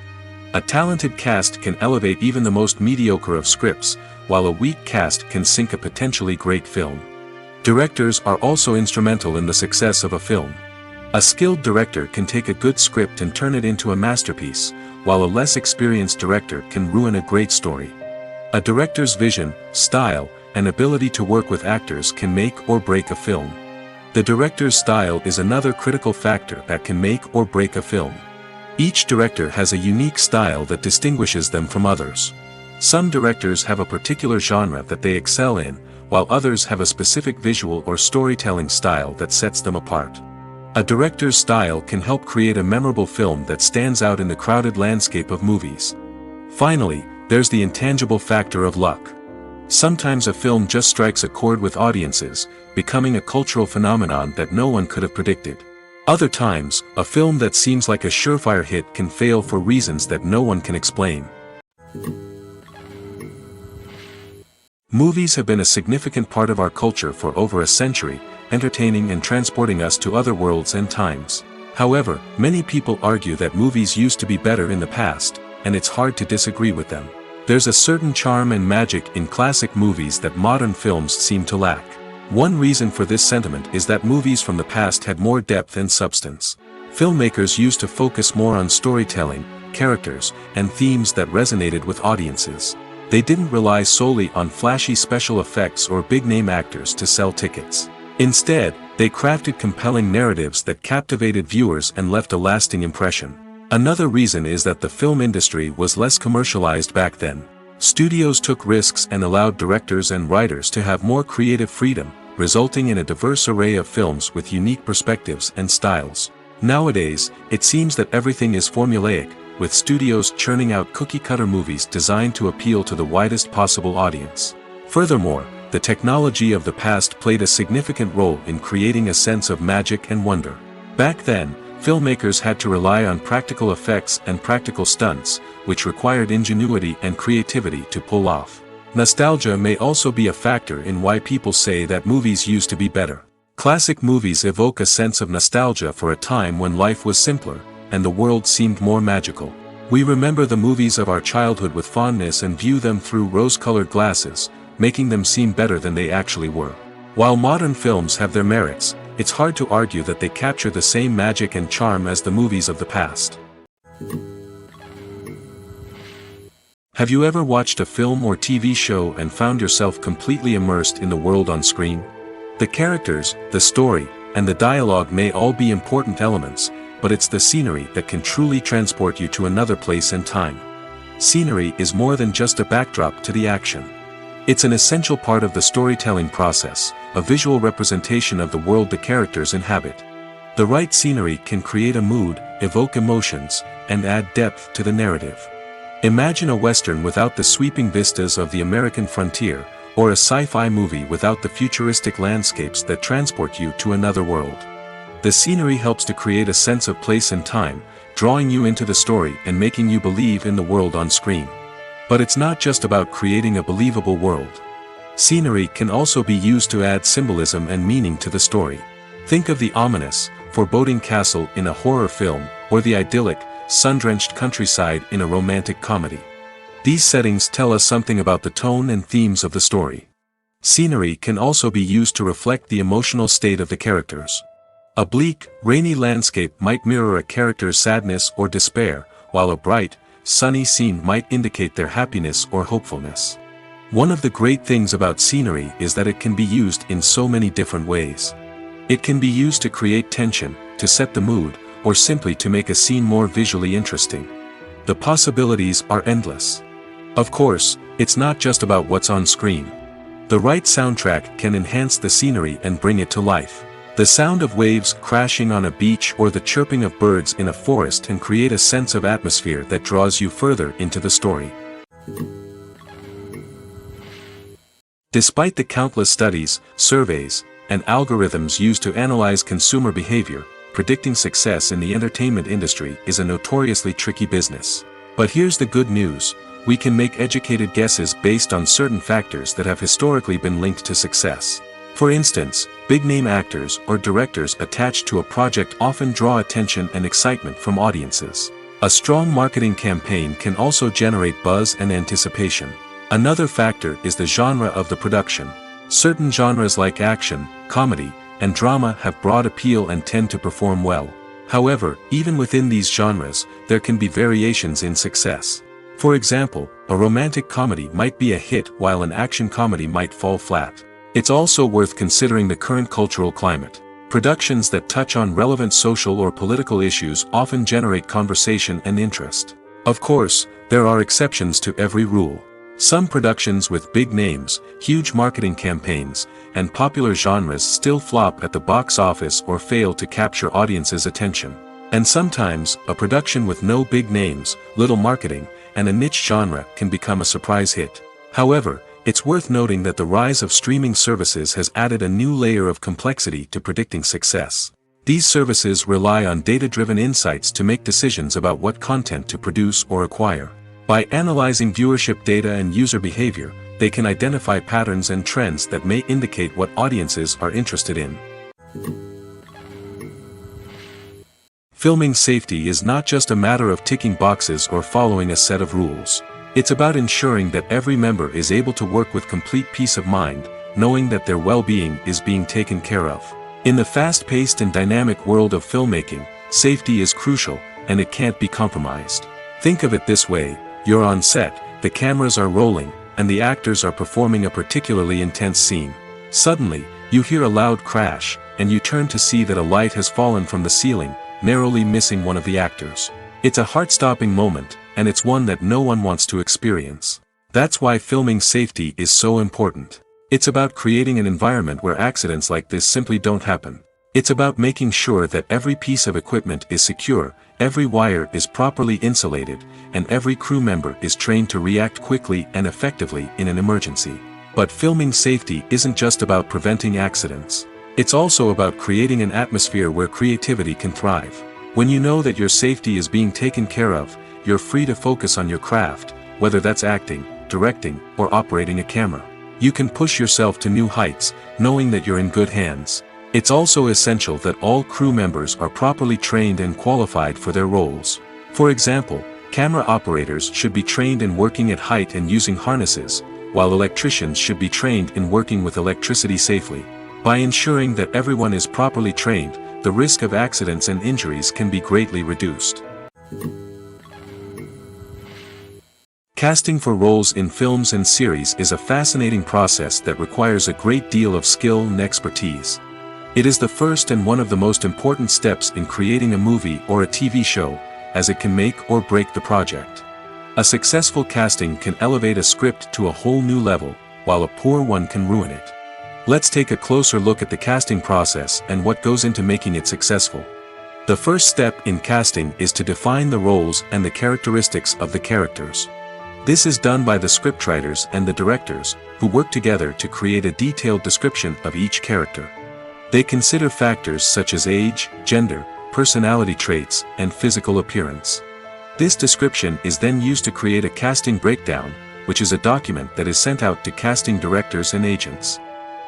A talented cast can elevate even the most mediocre of scripts, while a weak cast can sink a potentially great film. Directors are also instrumental in the success of a film. A skilled director can take a good script and turn it into a masterpiece, while a less experienced director can ruin a great story. A director's vision, style, and ability to work with actors can make or break a film. The director's style is another critical factor that can make or break a film. Each director has a unique style that distinguishes them from others. Some directors have a particular genre that they excel in, while others have a specific visual or storytelling style that sets them apart. A director's style can help create a memorable film that stands out in the crowded landscape of movies. Finally, there's the intangible factor of luck. Sometimes a film just strikes a chord with audiences, becoming a cultural phenomenon that no one could have predicted. Other times, a film that seems like a surefire hit can fail for reasons that no one can explain. Movies have been a significant part of our culture for over a century, entertaining and transporting us to other worlds and times. However, many people argue that movies used to be better in the past, and it's hard to disagree with them. There's a certain charm and magic in classic movies that modern films seem to lack. One reason for this sentiment is that movies from the past had more depth and substance. Filmmakers used to focus more on storytelling, characters, and themes that resonated with audiences. They didn't rely solely on flashy special effects or big-name actors to sell tickets. Instead, they crafted compelling narratives that captivated viewers and left a lasting impression. Another reason is that the film industry was less commercialized back then. Studios took risks and allowed directors and writers to have more creative freedom, resulting in a diverse array of films with unique perspectives and styles. Nowadays, it seems that everything is formulaic, with studios churning out cookie-cutter movies designed to appeal to the widest possible audience. Furthermore, the technology of the past played a significant role in creating a sense of magic and wonder. Back then, filmmakers had to rely on practical effects and practical stunts, which required ingenuity and creativity to pull off. Nostalgia may also be a factor in why people say that movies used to be better. Classic movies evoke a sense of nostalgia for a time when life was simpler, and the world seemed more magical. We remember the movies of our childhood with fondness and view them through rose-colored glasses, making them seem better than they actually were. While modern films have their merits, it's hard to argue that they capture the same magic and charm as the movies of the past. Have you ever watched a film or TV show and found yourself completely immersed in the world on screen? The characters, the story, and the dialogue may all be important elements, but it's the scenery that can truly transport you to another place and time. Scenery is more than just a backdrop to the action. It's an essential part of the storytelling process, a visual representation of the world the characters inhabit. The right scenery can create a mood, evoke emotions, and add depth to the narrative. Imagine a Western without the sweeping vistas of the American frontier, or a sci-fi movie without the futuristic landscapes that transport you to another world. The scenery helps to create a sense of place and time, drawing you into the story and making you believe in the world on screen. But it's not just about creating a believable world. Scenery can also be used to add symbolism and meaning to the story. Think of the ominous, foreboding castle in a horror film, or the idyllic, sun-drenched countryside in a romantic comedy. These settings tell us something about the tone and themes of the story. Scenery can also be used to reflect the emotional state of the characters. A bleak, rainy landscape might mirror a character's sadness or despair, while a bright, sunny scene might indicate their happiness or hopefulness. One of the great things about scenery is that it can be used in so many different ways. It can be used to create tension, to set the mood, or simply to make a scene more visually interesting. The possibilities are endless. Of course, it's not just about what's on screen. The right soundtrack can enhance the scenery and bring it to life. The sound of waves crashing on a beach or the chirping of birds in a forest can create a sense of atmosphere that draws you further into the story. Despite the countless studies, surveys, and algorithms used to analyze consumer behavior, predicting success in the entertainment industry is a notoriously tricky business. But here's the good news: we can make educated guesses based on certain factors that have historically been linked to success. For instance, big-name actors or directors attached to a project often draw attention and excitement from audiences. A strong marketing campaign can also generate buzz and anticipation. Another factor is the genre of the production. Certain genres like action, comedy, and drama have broad appeal and tend to perform well. However, even within these genres, there can be variations in success. For example, a romantic comedy might be a hit while an action comedy might fall flat. It's also worth considering the current cultural climate. Productions that touch on relevant social or political issues often generate conversation and interest. Of course, there are exceptions to every rule. Some productions with big names, huge marketing campaigns, and popular genres still flop at the box office or fail to capture audiences' attention. And sometimes, a production with no big names, little marketing, and a niche genre can become a surprise hit. However, it's worth noting that the rise of streaming services has added a new layer of complexity to predicting success. These services rely on data-driven insights to make decisions about what content to produce or acquire. By analyzing viewership data and user behavior, they can identify patterns and trends that may indicate what audiences are interested in. Filming safety is not just a matter of ticking boxes or following a set of rules. It's about ensuring that every member is able to work with complete peace of mind, knowing that their well-being is being taken care of. In the fast-paced and dynamic world of filmmaking, safety is crucial, and it can't be compromised. Think of it this way: you're on set, the cameras are rolling, and the actors are performing a particularly intense scene. Suddenly, you hear a loud crash, and you turn to see that a light has fallen from the ceiling, narrowly missing one of the actors. It's a heart-stopping moment, and it's one that no one wants to experience. That's why filming safety is so important. It's about creating an environment where accidents like this simply don't happen. It's about making sure that every piece of equipment is secure, every wire is properly insulated, and every crew member is trained to react quickly and effectively in an emergency. But filming safety isn't just about preventing accidents. It's also about creating an atmosphere where creativity can thrive. When you know that your safety is being taken care of, you're free to focus on your craft, whether that's acting, directing, or operating a camera. You can push yourself to new heights, knowing that you're in good hands. It's also essential that all crew members are properly trained and qualified for their roles. For example, camera operators should be trained in working at height and using harnesses, while electricians should be trained in working with electricity safely. By ensuring that everyone is properly trained, the risk of accidents and injuries can be greatly reduced. Casting for roles in films and series is a fascinating process that requires a great deal of skill and expertise. It is the first and one of the most important steps in creating a movie or a TV show, as it can make or break the project. A successful casting can elevate a script to a whole new level, while a poor one can ruin it. Let's take a closer look at the casting process and what goes into making it successful. The first step in casting is to define the roles and the characteristics of the characters. This is done by the scriptwriters and the directors, who work together to create a detailed description of each character. They consider factors such as age, gender, personality traits, and physical appearance. This description is then used to create a casting breakdown, which is a document that is sent out to casting directors and agents.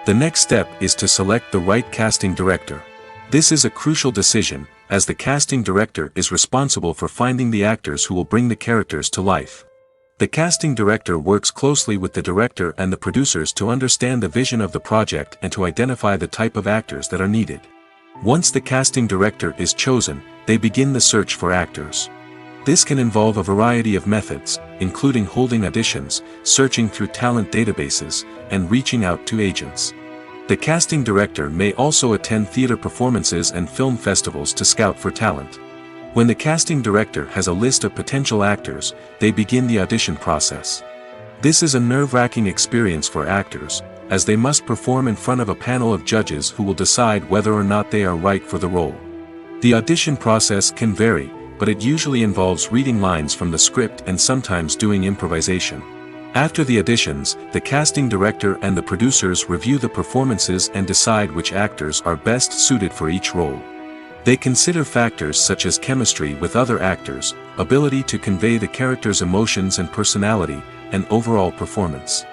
The next step is to select the right casting director. This is a crucial decision, as the casting director is responsible for finding the actors who will bring the characters to life. The casting director works closely with the director and the producers to understand the vision of the project and to identify the type of actors that are needed. Once the casting director is chosen, they begin the search for actors. This can involve a variety of methods, including holding auditions, searching through talent databases, and reaching out to agents. The casting director may also attend theater performances and film festivals to scout for talent. When the casting director has a list of potential actors, they begin the audition process. This is a nerve-wracking experience for actors, as they must perform in front of a panel of judges who will decide whether or not they are right for the role. The audition process can vary, but it usually involves reading lines from the script and sometimes doing improvisation. After the auditions, the casting director and the producers review the performances and decide which actors are best suited for each role. They consider factors such as chemistry with other actors, ability to convey the character's emotions and personality, and overall performance.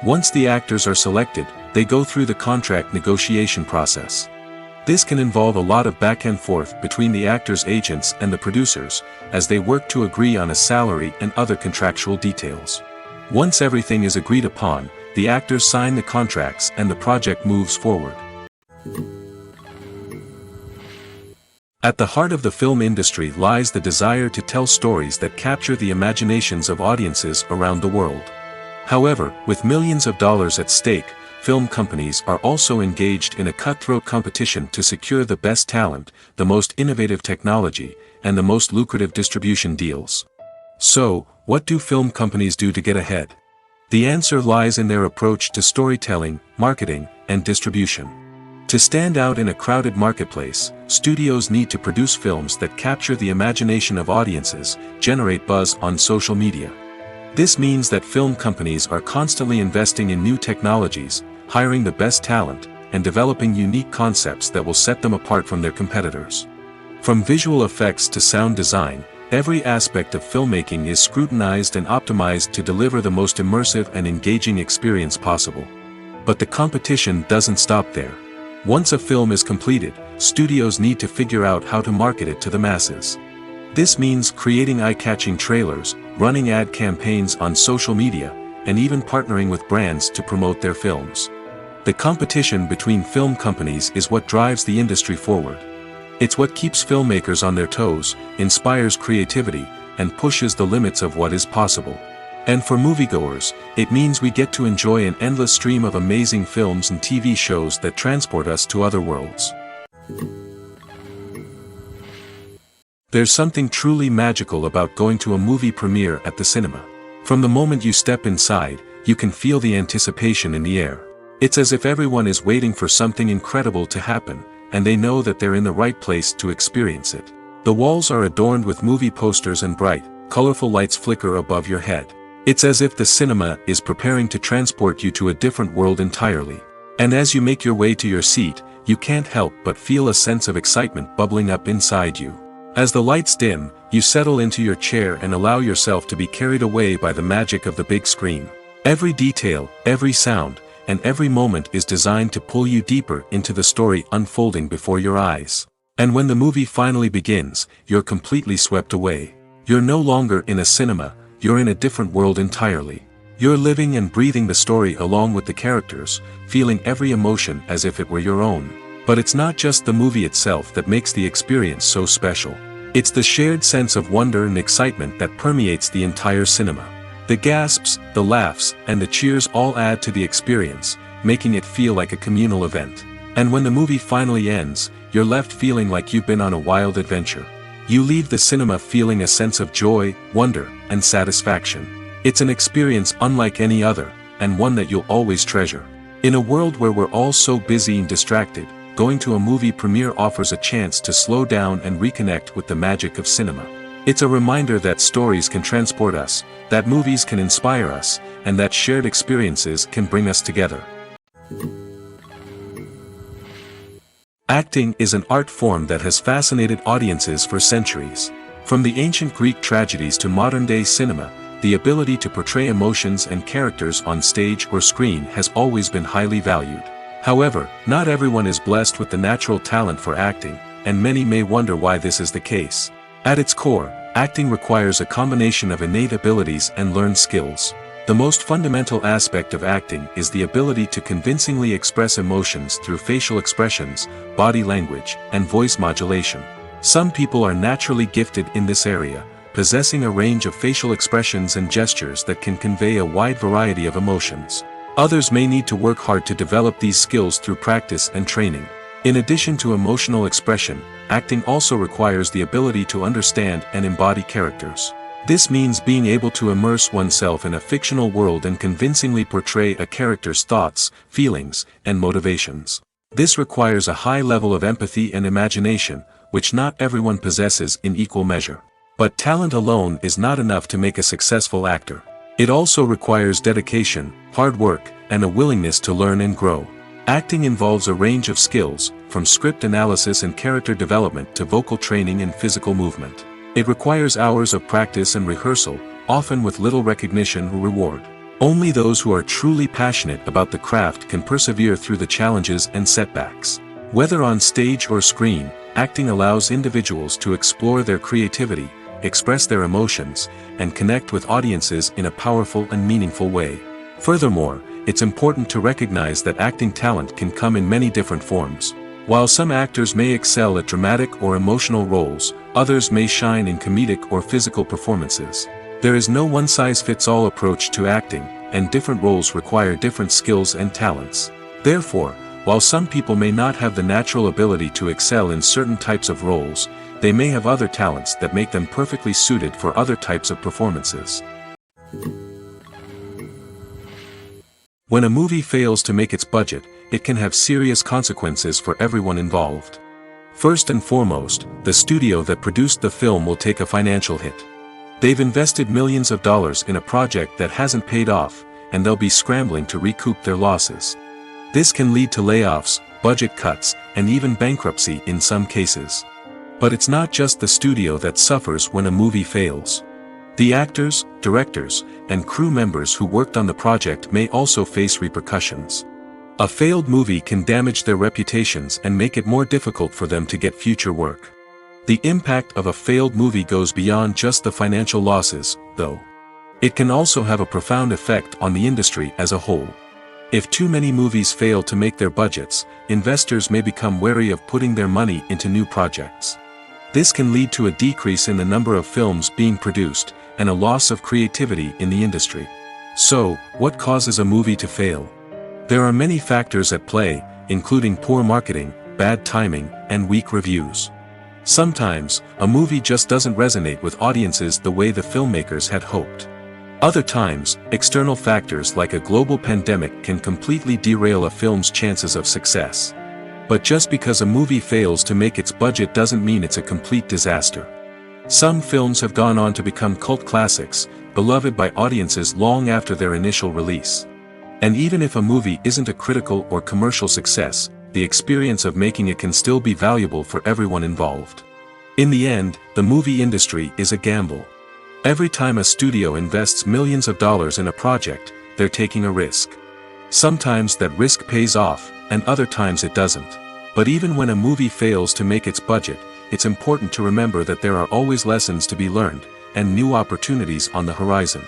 Once the actors are selected, they go through the contract negotiation process. This can involve a lot of back and forth between the actors' agents and the producers, as they work to agree on a salary and other contractual details. Once everything is agreed upon, the actors sign the contracts and the project moves forward. At the heart of the film industry lies the desire to tell stories that capture the imaginations of audiences around the world. However, with millions of dollars at stake, film companies are also engaged in a cutthroat competition to secure the best talent, the most innovative technology, and the most lucrative distribution deals. So, what do film companies do to get ahead? The answer lies in their approach to storytelling, marketing, and distribution. To stand out in a crowded marketplace, studios need to produce films that capture the imagination of audiences, generate buzz on social media. This means that film companies are constantly investing in new technologies, hiring the best talent, and developing unique concepts that will set them apart from their competitors. From visual effects to sound design, every aspect of filmmaking is scrutinized and optimized to deliver the most immersive and engaging experience possible. But the competition doesn't stop there. Once a film is completed, studios need to figure out how to market it to the masses. This means creating eye-catching trailers, running ad campaigns on social media, and even partnering with brands to promote their films. The competition between film companies is what drives the industry forward. It's what keeps filmmakers on their toes, inspires creativity, and pushes the limits of what is possible. And for moviegoers, it means we get to enjoy an endless stream of amazing films and TV shows that transport us to other worlds. There's something truly magical about going to a movie premiere at the cinema. From the moment you step inside, you can feel the anticipation in the air. It's as if everyone is waiting for something incredible to happen, and they know that they're in the right place to experience it. The walls are adorned with movie posters and bright, colorful lights flicker above your head. It's as if the cinema is preparing to transport you to a different world entirely. And as you make your way to your seat, you can't help but feel a sense of excitement bubbling up inside you. As the lights dim, you settle into your chair and allow yourself to be carried away by the magic of the big screen. Every detail, every sound, and every moment is designed to pull you deeper into the story unfolding before your eyes. And when the movie finally begins, you're completely swept away. You're no longer in a cinema, you're in a different world entirely. You're living and breathing the story along with the characters, feeling every emotion as if it were your own. But it's not just the movie itself that makes the experience so special. It's the shared sense of wonder and excitement that permeates the entire cinema. The gasps, the laughs, and the cheers all add to the experience, making it feel like a communal event. And when the movie finally ends, you're left feeling like you've been on a wild adventure. You leave the cinema feeling a sense of joy, wonder, and satisfaction. It's an experience unlike any other, and one that you'll always treasure. In a world where we're all so busy and distracted, going to a movie premiere offers a chance to slow down and reconnect with the magic of cinema. It's a reminder that stories can transport us, that movies can inspire us, and that shared experiences can bring us together. Acting is an art form that has fascinated audiences for centuries. From the ancient Greek tragedies to modern-day cinema, the ability to portray emotions and characters on stage or screen has always been highly valued. However, not everyone is blessed with the natural talent for acting, and many may wonder why this is the case. At its core, acting requires a combination of innate abilities and learned skills. The most fundamental aspect of acting is the ability to convincingly express emotions through facial expressions, body language, and voice modulation. Some people are naturally gifted in this area, possessing a range of facial expressions and gestures that can convey a wide variety of emotions. Others may need to work hard to develop these skills through practice and training. In addition to emotional expression, acting also requires the ability to understand and embody characters. This means being able to immerse oneself in a fictional world and convincingly portray a character's thoughts, feelings, and motivations. This requires a high level of empathy and imagination, which not everyone possesses in equal measure. But talent alone is not enough to make a successful actor. It also requires dedication, hard work, and a willingness to learn and grow. Acting involves a range of skills, from script analysis and character development to vocal training and physical movement. It requires hours of practice and rehearsal, often with little recognition or reward. Only those who are truly passionate about the craft can persevere through the challenges and setbacks. Whether on stage or screen, acting allows individuals to explore their creativity, express their emotions, and connect with audiences in a powerful and meaningful way. Furthermore, it's important to recognize that acting talent can come in many different forms. While some actors may excel at dramatic or emotional roles, others may shine in comedic or physical performances. There is no one-size-fits-all approach to acting, and different roles require different skills and talents. Therefore, while some people may not have the natural ability to excel in certain types of roles, they may have other talents that make them perfectly suited for other types of performances. When a movie fails to make its budget, it can have serious consequences for everyone involved. First and foremost, the studio that produced the film will take a financial hit. They've invested millions of dollars in a project that hasn't paid off, and they'll be scrambling to recoup their losses. This can lead to layoffs, budget cuts, and even bankruptcy in some cases. But it's not just the studio that suffers when a movie fails. The actors, directors, and crew members who worked on the project may also face repercussions. A failed movie can damage their reputations and make it more difficult for them to get future work. The impact of a failed movie goes beyond just the financial losses, though. It can also have a profound effect on the industry as a whole. If too many movies fail to make their budgets, investors may become wary of putting their money into new projects. This can lead to a decrease in the number of films being produced, and a loss of creativity in the industry. So, what causes a movie to fail? There are many factors at play, including poor marketing, bad timing, and weak reviews. Sometimes, a movie just doesn't resonate with audiences the way the filmmakers had hoped. Other times, external factors like a global pandemic can completely derail a film's chances of success. But just because a movie fails to make its budget doesn't mean it's a complete disaster. Some films have gone on to become cult classics, beloved by audiences long after their initial release. And even if a movie isn't a critical or commercial success, the experience of making it can still be valuable for everyone involved. In the end, the movie industry is a gamble. Every time a studio invests millions of dollars in a project, they're taking a risk. Sometimes that risk pays off, and other times it doesn't. But even when a movie fails to make its budget, it's important to remember that there are always lessons to be learned, and new opportunities on the horizon.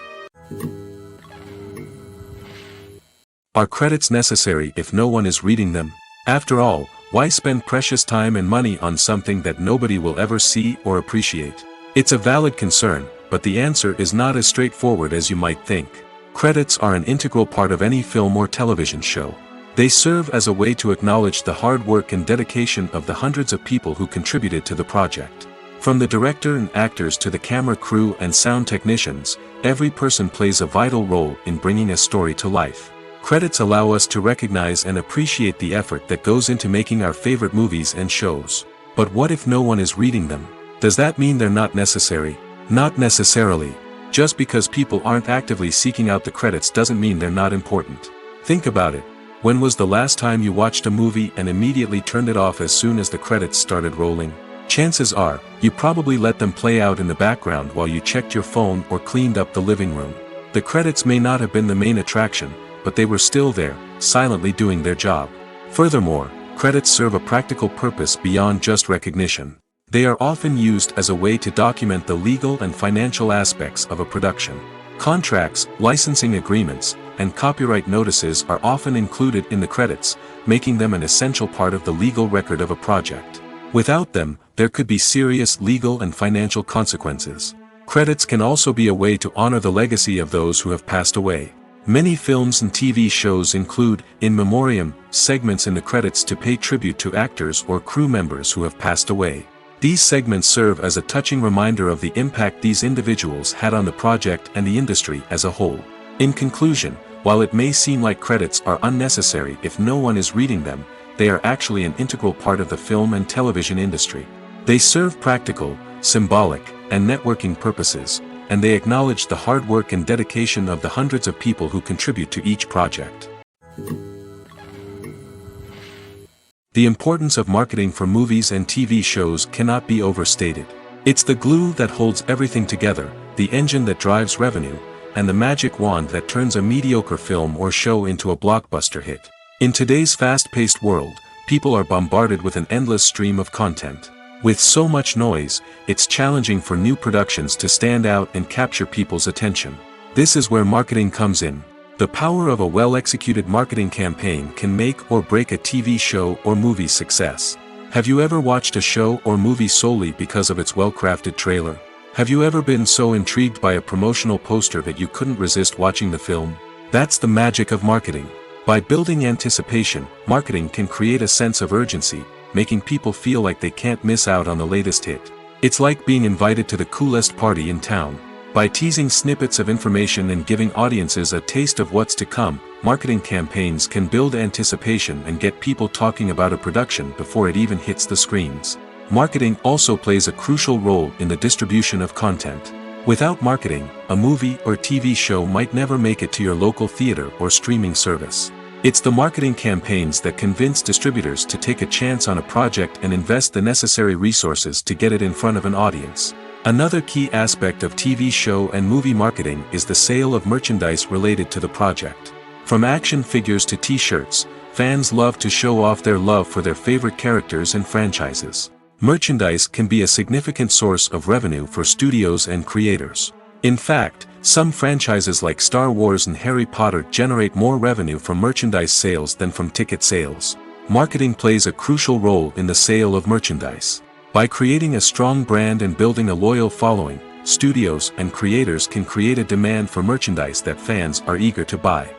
Are credits necessary if no one is reading them? After all, why spend precious time and money on something that nobody will ever see or appreciate? It's a valid concern, but the answer is not as straightforward as you might think. Credits are an integral part of any film or television show. They serve as a way to acknowledge the hard work and dedication of the hundreds of people who contributed to the project. From the director and actors to the camera crew and sound technicians, every person plays a vital role in bringing a story to life. Credits allow us to recognize and appreciate the effort that goes into making our favorite movies and shows. But what if no one is reading them? Does that mean they're not necessary? Not necessarily. Just because people aren't actively seeking out the credits doesn't mean they're not important. Think about it. When was the last time you watched a movie and immediately turned it off as soon as the credits started rolling? Chances are, you probably let them play out in the background while you checked your phone or cleaned up the living room. The credits may not have been the main attraction, but they were still there, silently doing their job. Furthermore, credits serve a practical purpose beyond just recognition. They are often used as a way to document the legal and financial aspects of a production. Contracts, licensing agreements, and copyright notices are often included in the credits, making them an essential part of the legal record of a project. Without them, there could be serious legal and financial consequences. Credits can also be a way to honor the legacy of those who have passed away. Many films and TV shows include, in memoriam, segments in the credits to pay tribute to actors or crew members who have passed away. These segments serve as a touching reminder of the impact these individuals had on the project and the industry as a whole. In conclusion, while it may seem like credits are unnecessary if no one is reading them, they are actually an integral part of the film and television industry. They serve practical, symbolic, and networking purposes, and they acknowledge the hard work and dedication of the hundreds of people who contribute to each project. The importance of marketing for movies and TV shows cannot be overstated. It's the glue that holds everything together, the engine that drives revenue, and the magic wand that turns a mediocre film or show into a blockbuster hit. In today's fast-paced world, people are bombarded with an endless stream of content. With so much noise, it's challenging for new productions to stand out and capture people's attention. This is where marketing comes in. The power of a well-executed marketing campaign can make or break a TV show or movie's success. Have you ever watched a show or movie solely because of its well-crafted trailer? Have you ever been so intrigued by a promotional poster that you couldn't resist watching the film? That's the magic of marketing. By building anticipation, marketing can create a sense of urgency, making people feel like they can't miss out on the latest hit. It's like being invited to the coolest party in town. By teasing snippets of information and giving audiences a taste of what's to come, marketing campaigns can build anticipation and get people talking about a production before it even hits the screens. Marketing also plays a crucial role in the distribution of content. Without marketing, a movie or TV show might never make it to your local theater or streaming service. It's the marketing campaigns that convince distributors to take a chance on a project and invest the necessary resources to get it in front of an audience. Another key aspect of TV show and movie marketing is the sale of merchandise related to the project. From action figures to t-shirts, fans love to show off their love for their favorite characters and franchises. Merchandise can be a significant source of revenue for studios and creators. In fact, some franchises like Star Wars and Harry Potter generate more revenue from merchandise sales than from ticket sales. Marketing plays a crucial role in the sale of merchandise. By creating a strong brand and building a loyal following, studios and creators can create a demand for merchandise that fans are eager to buy.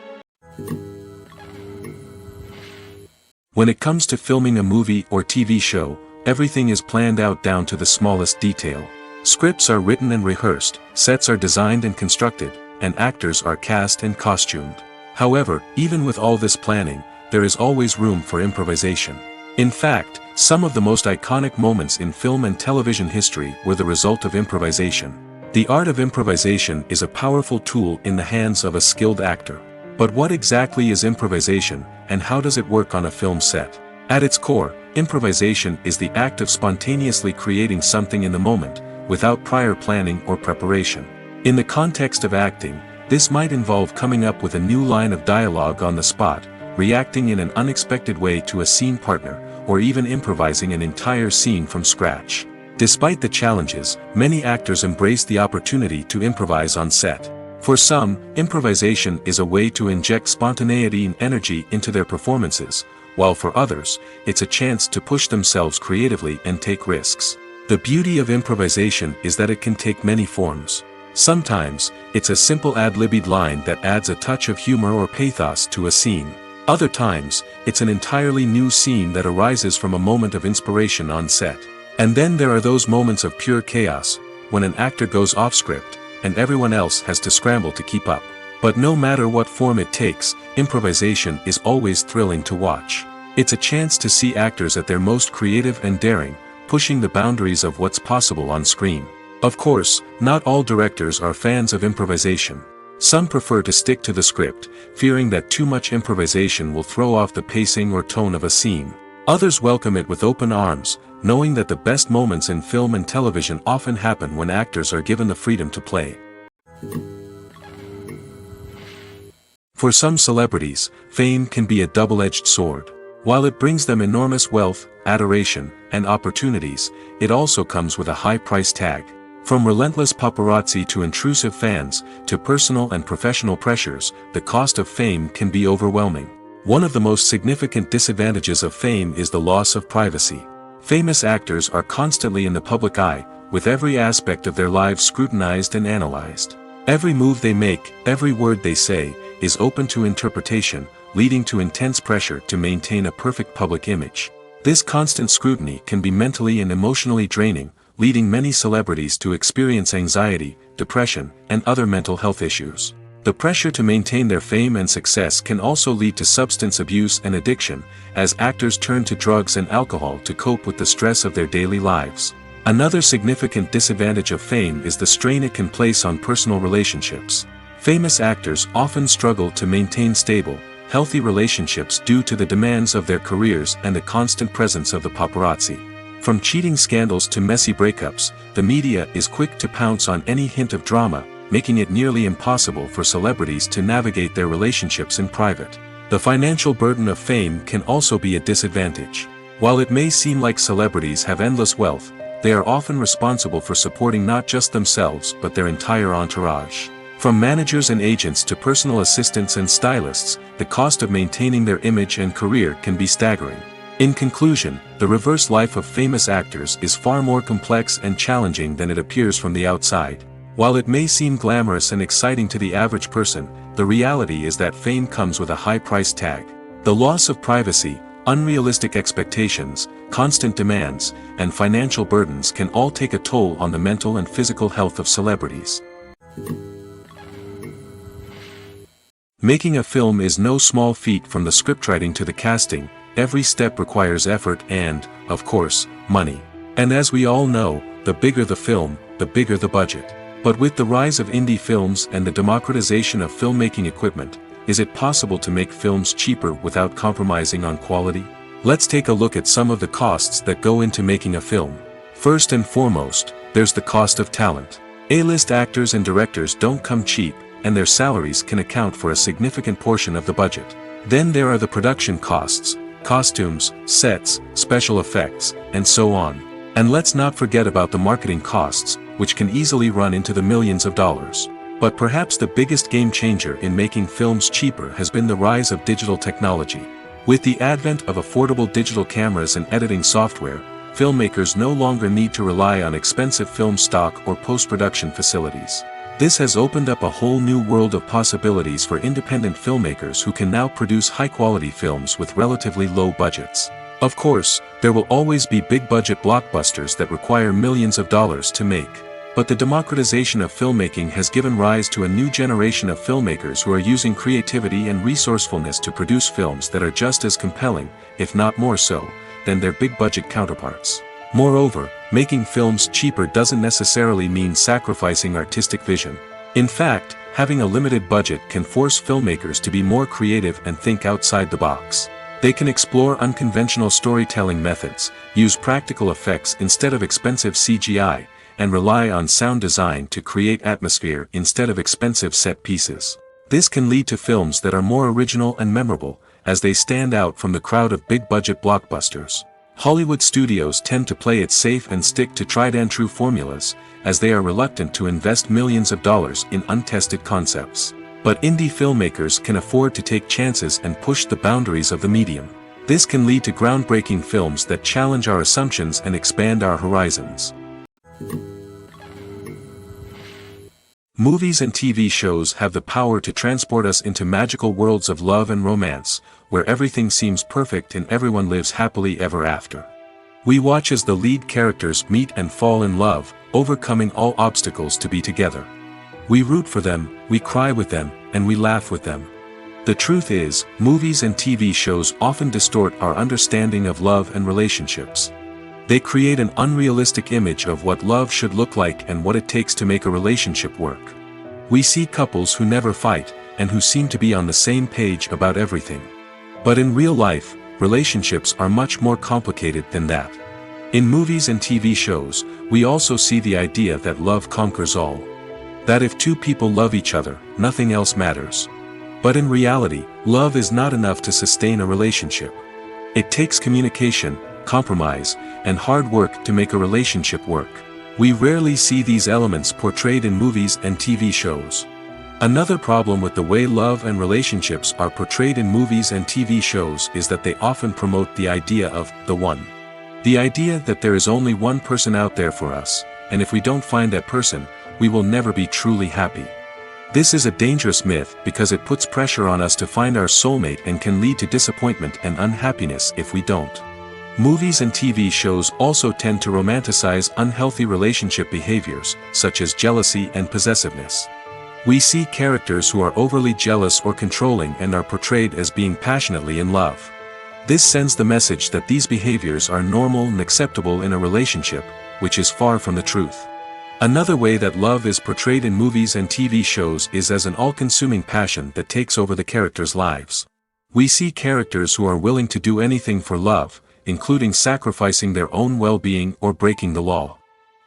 When it comes to filming a movie or TV show, everything is planned out down to the smallest detail. Scripts are written and rehearsed, sets are designed and constructed, and actors are cast and costumed. However, even with all this planning, there is always room for improvisation. In fact, some of the most iconic moments in film and television history were the result of improvisation. The art of improvisation is a powerful tool in the hands of a skilled actor. But what exactly is improvisation, and how does it work on a film set? At its core, improvisation is the act of spontaneously creating something in the moment, without prior planning or preparation. In the context of acting, this might involve coming up with a new line of dialogue on the spot, reacting in an unexpected way to a scene partner, or even improvising an entire scene from scratch. Despite the challenges, many actors embrace the opportunity to improvise on set. For some, improvisation is a way to inject spontaneity and energy into their performances, while for others, it's a chance to push themselves creatively and take risks. The beauty of improvisation is that it can take many forms. Sometimes, it's a simple ad-libbed line that adds a touch of humor or pathos to a scene. Other times, it's an entirely new scene that arises from a moment of inspiration on set. And then there are those moments of pure chaos, when an actor goes off script, and everyone else has to scramble to keep up. But no matter what form it takes, improvisation is always thrilling to watch. It's a chance to see actors at their most creative and daring, pushing the boundaries of what's possible on screen. Of course, not all directors are fans of improvisation. Some prefer to stick to the script, fearing that too much improvisation will throw off the pacing or tone of a scene. Others welcome it with open arms, knowing that the best moments in film and television often happen when actors are given the freedom to play. For some celebrities, fame can be a double-edged sword. While it brings them enormous wealth, adoration, and opportunities, it also comes with a high price tag. From relentless paparazzi to intrusive fans, to personal and professional pressures, the cost of fame can be overwhelming. One of the most significant disadvantages of fame is the loss of privacy. Famous actors are constantly in the public eye, with every aspect of their lives scrutinized and analyzed. Every move they make, every word they say, is open to interpretation, leading to intense pressure to maintain a perfect public image. This constant scrutiny can be mentally and emotionally draining, leading many celebrities to experience anxiety, depression, and other mental health issues. The pressure to maintain their fame and success can also lead to substance abuse and addiction, as actors turn to drugs and alcohol to cope with the stress of their daily lives. Another significant disadvantage of fame is the strain it can place on personal relationships. Famous actors often struggle to maintain stable, healthy relationships due to the demands of their careers and the constant presence of the paparazzi. From cheating scandals to messy breakups, the media is quick to pounce on any hint of drama, making it nearly impossible for celebrities to navigate their relationships in private. The financial burden of fame can also be a disadvantage. While it may seem like celebrities have endless wealth, they are often responsible for supporting not just themselves but their entire entourage. From managers and agents to personal assistants and stylists, the cost of maintaining their image and career can be staggering. In conclusion, the reverse life of famous actors is far more complex and challenging than it appears from the outside. While it may seem glamorous and exciting to the average person, the reality is that fame comes with a high price tag. The loss of privacy, unrealistic expectations, constant demands, and financial burdens can all take a toll on the mental and physical health of celebrities. Making a film is no small feat. From the scriptwriting to the casting, every step requires effort and, of course, money. And as we all know, the bigger the film, the bigger the budget. But with the rise of indie films and the democratization of filmmaking equipment, is it possible to make films cheaper without compromising on quality? Let's take a look at some of the costs that go into making a film. First and foremost, there's the cost of talent. A-list actors and directors don't come cheap, and their salaries can account for a significant portion of the budget. Then there are the production costs, costumes, sets, special effects, and so on. And let's not forget about the marketing costs, which can easily run into the millions of dollars. But perhaps the biggest game changer in making films cheaper has been the rise of digital technology. With the advent of affordable digital cameras and editing software, filmmakers no longer need to rely on expensive film stock or post-production facilities. This has opened up a whole new world of possibilities for independent filmmakers who can now produce high-quality films with relatively low budgets. Of course, there will always be big-budget blockbusters that require millions of dollars to make. But the democratization of filmmaking has given rise to a new generation of filmmakers who are using creativity and resourcefulness to produce films that are just as compelling, if not more so, than their big-budget counterparts. Moreover, making films cheaper doesn't necessarily mean sacrificing artistic vision. In fact, having a limited budget can force filmmakers to be more creative and think outside the box. They can explore unconventional storytelling methods, use practical effects instead of expensive CGI, and rely on sound design to create atmosphere instead of expensive set pieces. This can lead to films that are more original and memorable, as they stand out from the crowd of big-budget blockbusters. Hollywood studios tend to play it safe and stick to tried-and-true formulas, as they are reluctant to invest millions of dollars in untested concepts. But indie filmmakers can afford to take chances and push the boundaries of the medium. This can lead to groundbreaking films that challenge our assumptions and expand our horizons. Movies and TV shows have the power to transport us into magical worlds of love and romance, where everything seems perfect and everyone lives happily ever after. We watch as the lead characters meet and fall in love, overcoming all obstacles to be together. We root for them, we cry with them, and we laugh with them. The truth is, movies and TV shows often distort our understanding of love and relationships. They create an unrealistic image of what love should look like and what it takes to make a relationship work. We see couples who never fight, and who seem to be on the same page about everything. But in real life, relationships are much more complicated than that. In movies and TV shows, we also see the idea that love conquers all. That if two people love each other, nothing else matters. But in reality, love is not enough to sustain a relationship. It takes communication, compromise, and hard work to make a relationship work. We rarely see these elements portrayed in movies and TV shows. Another problem with the way love and relationships are portrayed in movies and TV shows is that they often promote the idea of the one. The idea that there is only one person out there for us, and if we don't find that person, we will never be truly happy. This is a dangerous myth because it puts pressure on us to find our soulmate and can lead to disappointment and unhappiness if we don't. Movies and TV shows also tend to romanticize unhealthy relationship behaviors, such as jealousy and possessiveness. We see characters who are overly jealous or controlling and are portrayed as being passionately in love. This sends the message that these behaviors are normal and acceptable in a relationship, which is far from the truth. Another way that love is portrayed in movies and TV shows is as an all-consuming passion that takes over the characters' lives. We see characters who are willing to do anything for love, including sacrificing their own well-being or breaking the law.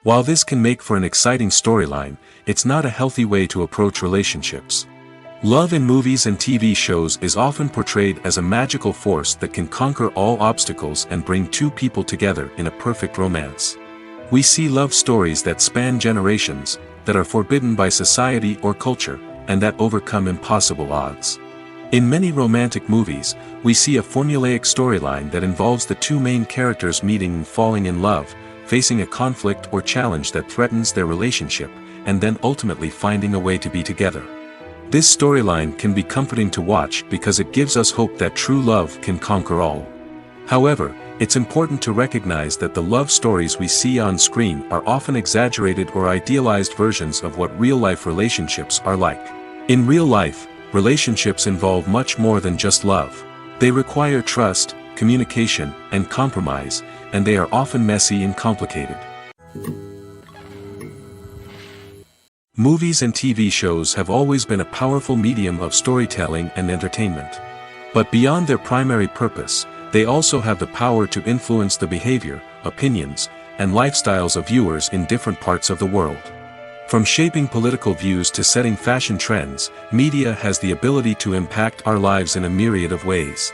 While this can make for an exciting storyline, it's not a healthy way to approach relationships. Love in movies and TV shows is often portrayed as a magical force that can conquer all obstacles and bring two people together in a perfect romance. We see love stories that span generations, that are forbidden by society or culture, and that overcome impossible odds. In many romantic movies, we see a formulaic storyline that involves the two main characters meeting and falling in love, facing a conflict or challenge that threatens their relationship, and then ultimately finding a way to be together. This storyline can be comforting to watch because it gives us hope that true love can conquer all. However, it's important to recognize that the love stories we see on screen are often exaggerated or idealized versions of what real-life relationships are like. In real life, relationships involve much more than just love. They require trust, communication, and compromise, and they are often messy and complicated. Movies and TV shows have always been a powerful medium of storytelling and entertainment. But beyond their primary purpose, they also have the power to influence the behavior, opinions, and lifestyles of viewers in different parts of the world. From shaping political views to setting fashion trends, media has the ability to impact our lives in a myriad of ways.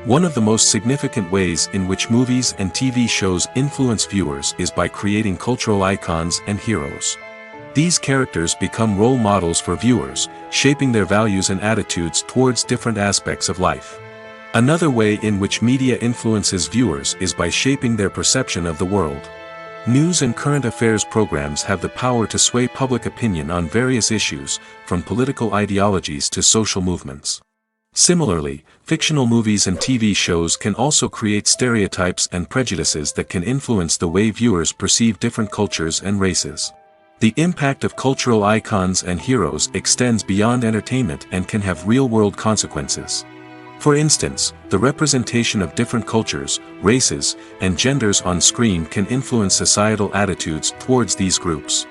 One of the most significant ways in which movies and TV shows influence viewers is by creating cultural icons and heroes. These characters become role models for viewers, shaping their values and attitudes towards different aspects of life. Another way in which media influences viewers is by shaping their perception of the world. News and current affairs programs have the power to sway public opinion on various issues, from political ideologies to social movements. Similarly, fictional movies and TV shows can also create stereotypes and prejudices that can influence the way viewers perceive different cultures and races. The impact of cultural icons and heroes extends beyond entertainment and can have real-world consequences. For instance, the representation of different cultures, races, and genders on screen can influence societal attitudes towards these groups.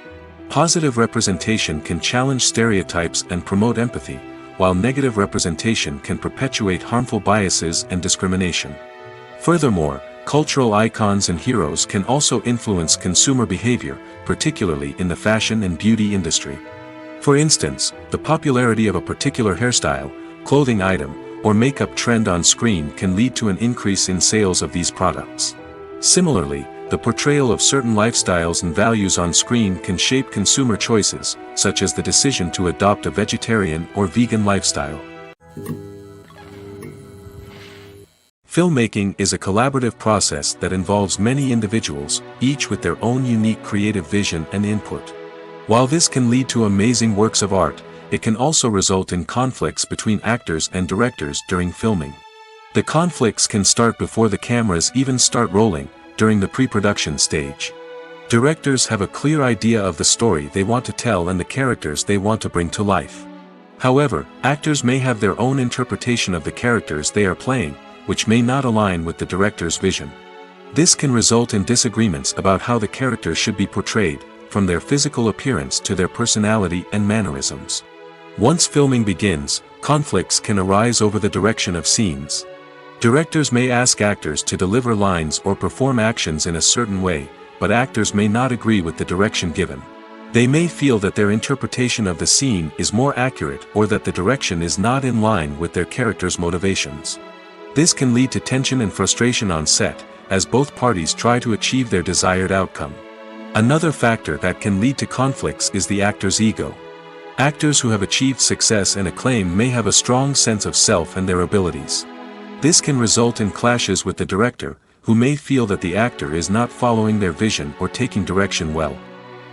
Positive representation can challenge stereotypes and promote empathy, while negative representation can perpetuate harmful biases and discrimination. Furthermore, cultural icons and heroes can also influence consumer behavior, particularly in the fashion and beauty industry. For instance, the popularity of a particular hairstyle, clothing item, or makeup trend on screen can lead to an increase in sales of these products. Similarly, the portrayal of certain lifestyles and values on screen can shape consumer choices, such as the decision to adopt a vegetarian or vegan lifestyle. Filmmaking is a collaborative process that involves many individuals, each with their own unique creative vision and input. While this can lead to amazing works of art, it can also result in conflicts between actors and directors during filming. The conflicts can start before the cameras even start rolling, during the pre-production stage. Directors have a clear idea of the story they want to tell and the characters they want to bring to life. However, actors may have their own interpretation of the characters they are playing, which may not align with the director's vision. This can result in disagreements about how the characters should be portrayed, from their physical appearance to their personality and mannerisms. Once filming begins, conflicts can arise over the direction of scenes. Directors may ask actors to deliver lines or perform actions in a certain way, but actors may not agree with the direction given. They may feel that their interpretation of the scene is more accurate or that the direction is not in line with their character's motivations. This can lead to tension and frustration on set, as both parties try to achieve their desired outcome. Another factor that can lead to conflicts is the actor's ego. Actors who have achieved success and acclaim may have a strong sense of self and their abilities. This can result in clashes with the director, who may feel that the actor is not following their vision or taking direction well.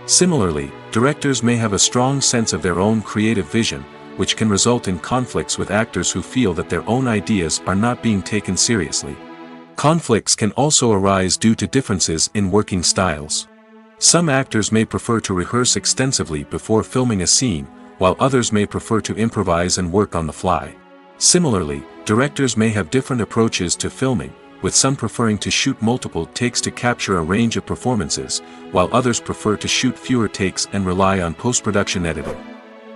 Similarly, directors may have a strong sense of their own creative vision, which can result in conflicts with actors who feel that their own ideas are not being taken seriously. Conflicts can also arise due to differences in working styles. Some actors may prefer to rehearse extensively before filming a scene, while others may prefer to improvise and work on the fly. Similarly, directors may have different approaches to filming, with some preferring to shoot multiple takes to capture a range of performances, while others prefer to shoot fewer takes and rely on post-production editing.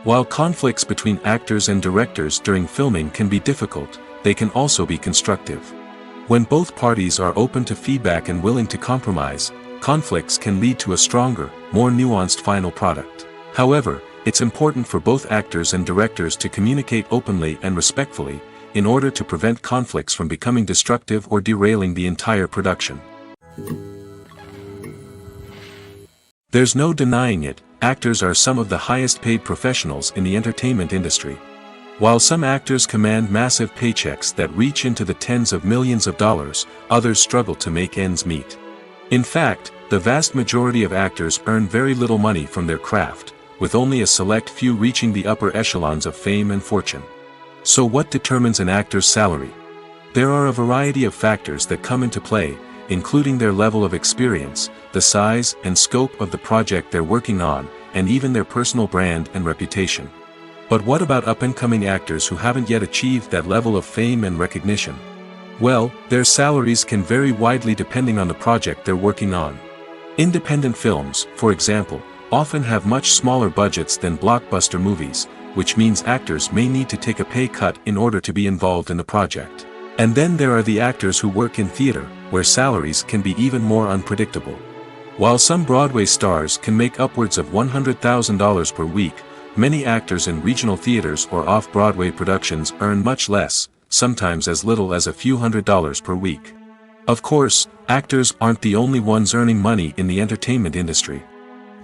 While conflicts between actors and directors during filming can be difficult, they can also be constructive. When both parties are open to feedback and willing to compromise, conflicts can lead to a stronger, more nuanced final product. However, it's important for both actors and directors to communicate openly and respectfully, in order to prevent conflicts from becoming destructive or derailing the entire production. There's no denying it, actors are some of the highest paid professionals in the entertainment industry. While some actors command massive paychecks that reach into the tens of millions of dollars, others struggle to make ends meet. In fact, the vast majority of actors earn very little money from their craft, with only a select few reaching the upper echelons of fame and fortune. So what determines an actor's salary? There are a variety of factors that come into play, including their level of experience, the size and scope of the project they're working on, and even their personal brand and reputation. But what about up-and-coming actors who haven't yet achieved that level of fame and recognition? Well, their salaries can vary widely depending on the project they're working on. Independent films, for example, often have much smaller budgets than blockbuster movies, which means actors may need to take a pay cut in order to be involved in the project. And then there are the actors who work in theater, where salaries can be even more unpredictable. While some Broadway stars can make upwards of $100,000 per week, many actors in regional theaters or off-Broadway productions earn much less, sometimes as little as a few $100s per week. Of course, actors aren't the only ones earning money in the entertainment industry.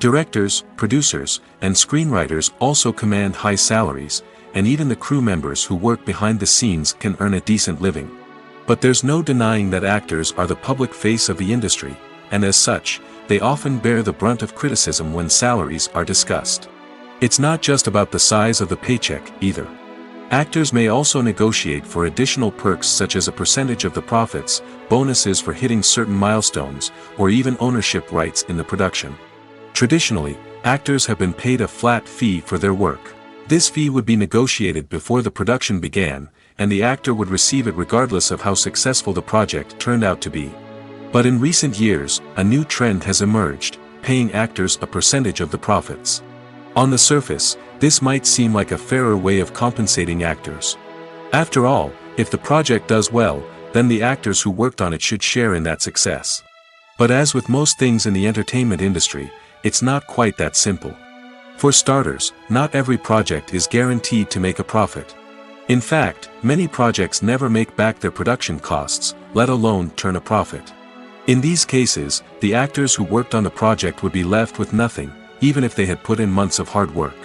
Directors, producers, and screenwriters also command high salaries, and even the crew members who work behind the scenes can earn a decent living. But there's no denying that actors are the public face of the industry, and as such, they often bear the brunt of criticism when salaries are discussed. It's not just about the size of the paycheck, either. Actors may also negotiate for additional perks such as a percentage of the profits, bonuses for hitting certain milestones, or even ownership rights in the production. Traditionally, actors have been paid a flat fee for their work. This fee would be negotiated before the production began, and the actor would receive it regardless of how successful the project turned out to be. But in recent years, a new trend has emerged, paying actors a percentage of the profits. On the surface, this might seem like a fairer way of compensating actors. After all, if the project does well, then the actors who worked on it should share in that success. But as with most things in the entertainment industry, it's not quite that simple. For starters, not every project is guaranteed to make a profit. In fact, many projects never make back their production costs, let alone turn a profit. In these cases, the actors who worked on the project would be left with nothing, even if they had put in months of hard work.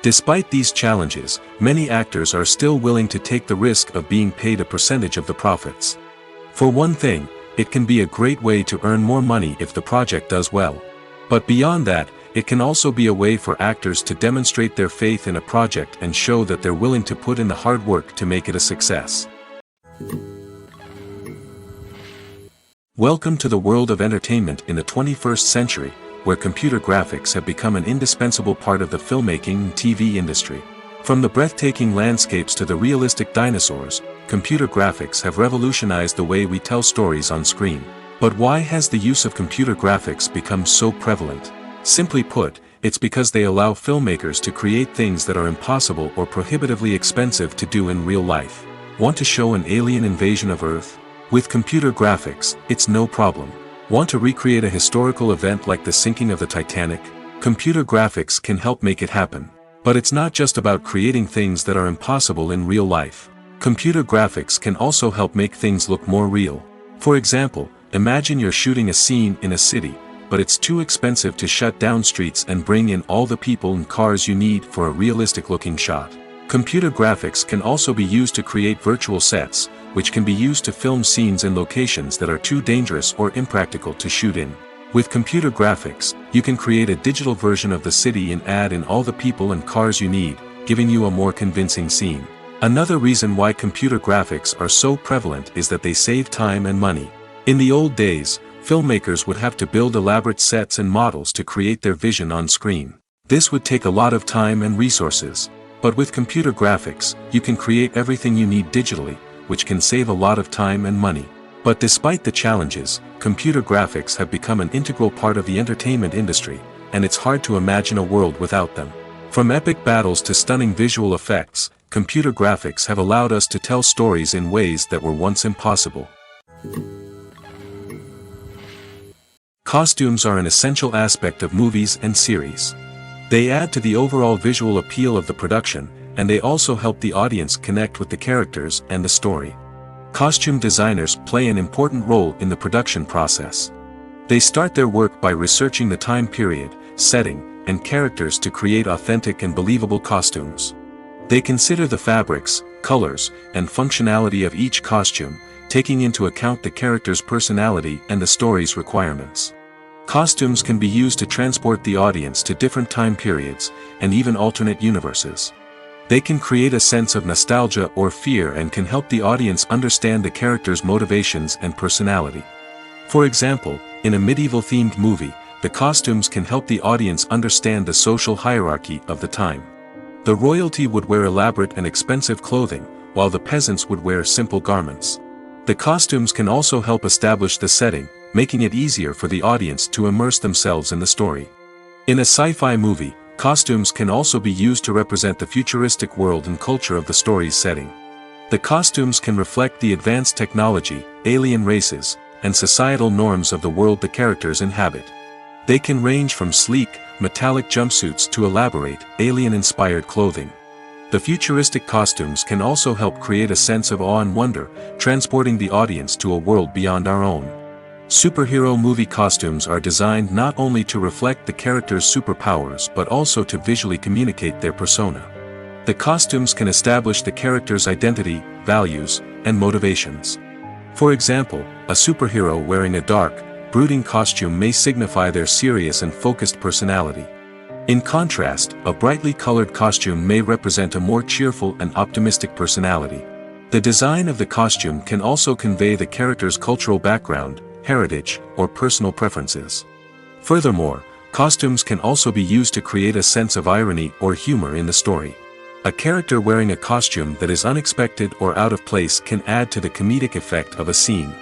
Despite these challenges, many actors are still willing to take the risk of being paid a percentage of the profits. For one thing, it can be a great way to earn more money if the project does well. But beyond that, it can also be a way for actors to demonstrate their faith in a project and show that they're willing to put in the hard work to make it a success. Welcome to the world of entertainment in the 21st century, where computer graphics have become an indispensable part of the filmmaking and TV industry. From the breathtaking landscapes to the realistic dinosaurs, computer graphics have revolutionized the way we tell stories on screen. But why has the use of computer graphics become so prevalent? Simply put, it's because they allow filmmakers to create things that are impossible or prohibitively expensive to do in real life. Want to show an alien invasion of Earth? With computer graphics, it's no problem. Want to recreate a historical event like the sinking of the Titanic? Computer graphics can help make it happen. But it's not just about creating things that are impossible in real life. Computer graphics can also help make things look more real. For example, imagine you're shooting a scene in a city, but it's too expensive to shut down streets and bring in all the people and cars you need for a realistic-looking shot. Computer graphics can also be used to create virtual sets, which can be used to film scenes in locations that are too dangerous or impractical to shoot in. With computer graphics, you can create a digital version of the city and add in all the people and cars you need, giving you a more convincing scene. Another reason why computer graphics are so prevalent is that they save time and money. In the old days, filmmakers would have to build elaborate sets and models to create their vision on screen. This would take a lot of time and resources. But with computer graphics, you can create everything you need digitally, which can save a lot of time and money. But despite the challenges, computer graphics have become an integral part of the entertainment industry, and it's hard to imagine a world without them. From epic battles to stunning visual effects, computer graphics have allowed us to tell stories in ways that were once impossible. Costumes are an essential aspect of movies and series. They add to the overall visual appeal of the production, and they also help the audience connect with the characters and the story. Costume designers play an important role in the production process. They start their work by researching the time period, setting, and characters to create authentic and believable costumes. They consider the fabrics, colors, and functionality of each costume, taking into account the character's personality and the story's requirements. Costumes can be used to transport the audience to different time periods, and even alternate universes. They can create a sense of nostalgia or fear and can help the audience understand the character's motivations and personality. For example, in a medieval-themed movie, the costumes can help the audience understand the social hierarchy of the time. The royalty would wear elaborate and expensive clothing, while the peasants would wear simple garments. The costumes can also help establish the setting, making it easier for the audience to immerse themselves in the story. In a sci-fi movie, costumes can also be used to represent the futuristic world and culture of the story's setting. The costumes can reflect the advanced technology, alien races, and societal norms of the world the characters inhabit. They can range from sleek, metallic jumpsuits to elaborate, alien-inspired clothing. The futuristic costumes can also help create a sense of awe and wonder, transporting the audience to a world beyond our own. Superhero movie costumes are designed not only to reflect the character's superpowers but also to visually communicate their persona. The costumes can establish the character's identity, values, and motivations. For example, a superhero wearing a dark, brooding costume may signify their serious and focused personality. In contrast, a brightly colored costume may represent a more cheerful and optimistic personality. The design of the costume can also convey the character's cultural background, heritage, or personal preferences. Furthermore, costumes can also be used to create a sense of irony or humor in the story. A character wearing a costume that is unexpected or out of place can add to the comedic effect of a scene.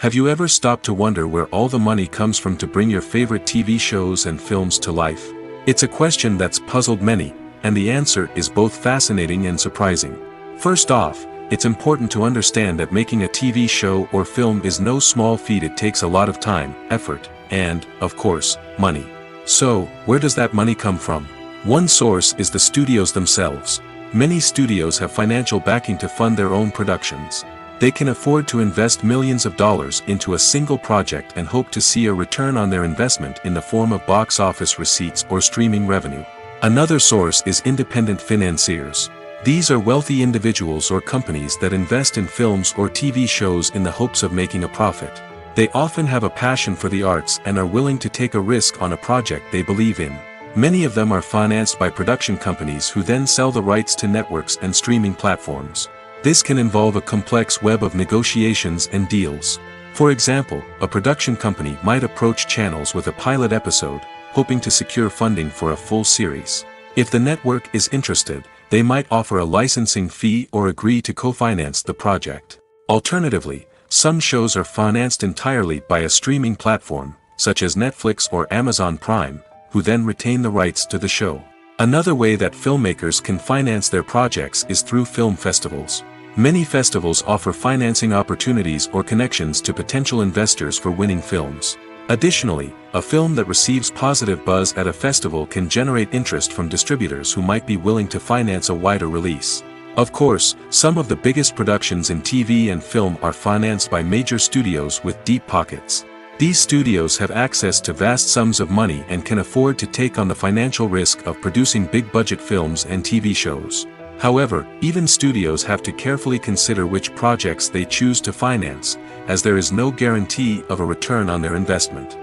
Have you ever stopped to wonder where all the money comes from to bring your favorite TV shows and films to life? It's a question that's puzzled many, and the answer is both fascinating and surprising. First off, it's important to understand that making a TV show or film is no small feat. It takes a lot of time, effort, and, of course, money. So, where does that money come from? One source is the studios themselves. Many studios have financial backing to fund their own productions. They can afford to invest millions of dollars into a single project and hope to see a return on their investment in the form of box office receipts or streaming revenue. Another source is independent financiers. These are wealthy individuals or companies that invest in films or TV shows in the hopes of making a profit. They often have a passion for the arts and are willing to take a risk on a project they believe in. Many of them are financed by production companies who then sell the rights to networks and streaming platforms. This can involve a complex web of negotiations and deals. For example, a production company might approach channels with a pilot episode, hoping to secure funding for a full series. If the network is interested, they might offer a licensing fee or agree to co-finance the project. Alternatively, some shows are financed entirely by a streaming platform, such as Netflix or Amazon Prime, who then retain the rights to the show. Another way that filmmakers can finance their projects is through film festivals. Many festivals offer financing opportunities or connections to potential investors for winning films. Additionally, a film that receives positive buzz at a festival can generate interest from distributors who might be willing to finance a wider release. Of course, some of the biggest productions in TV and film are financed by major studios with deep pockets. These studios have access to vast sums of money and can afford to take on the financial risk of producing big-budget films and TV shows. However, even studios have to carefully consider which projects they choose to finance, as there is no guarantee of a return on their investment.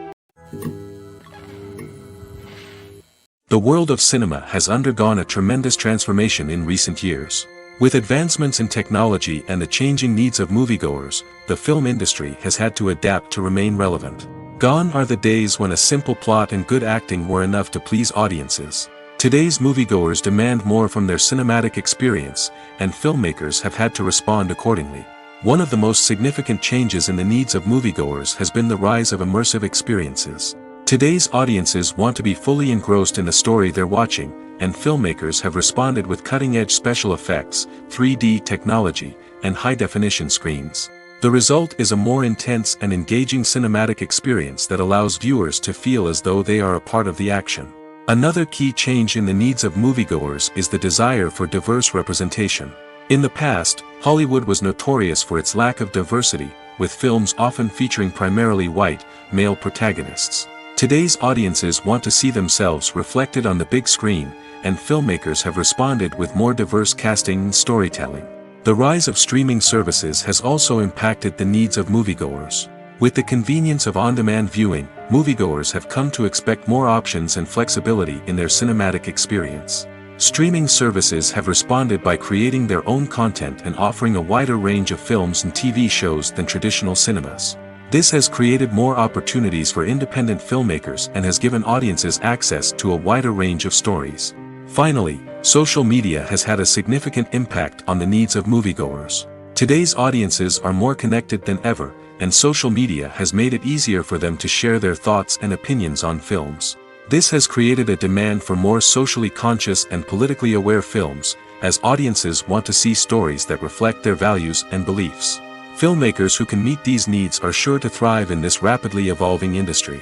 The world of cinema has undergone a tremendous transformation in recent years. With advancements in technology and the changing needs of moviegoers, the film industry has had to adapt to remain relevant. Gone are the days when a simple plot and good acting were enough to please audiences. Today's moviegoers demand more from their cinematic experience, and filmmakers have had to respond accordingly. One of the most significant changes in the needs of moviegoers has been the rise of immersive experiences. Today's audiences want to be fully engrossed in the story they're watching, and filmmakers have responded with cutting-edge special effects, 3D technology, and high-definition screens. The result is a more intense and engaging cinematic experience that allows viewers to feel as though they are a part of the action. Another key change in the needs of moviegoers is the desire for diverse representation. In the past, Hollywood was notorious for its lack of diversity, with films often featuring primarily white, male protagonists. Today's audiences want to see themselves reflected on the big screen, and filmmakers have responded with more diverse casting and storytelling. The rise of streaming services has also impacted the needs of moviegoers. With the convenience of on-demand viewing, moviegoers have come to expect more options and flexibility in their cinematic experience. Streaming services have responded by creating their own content and offering a wider range of films and TV shows than traditional cinemas. This has created more opportunities for independent filmmakers and has given audiences access to a wider range of stories. Finally, social media has had a significant impact on the needs of moviegoers. Today's audiences are more connected than ever, and social media has made it easier for them to share their thoughts and opinions on films. This has created a demand for more socially conscious and politically aware films, as audiences want to see stories that reflect their values and beliefs. Filmmakers who can meet these needs are sure to thrive in this rapidly evolving industry.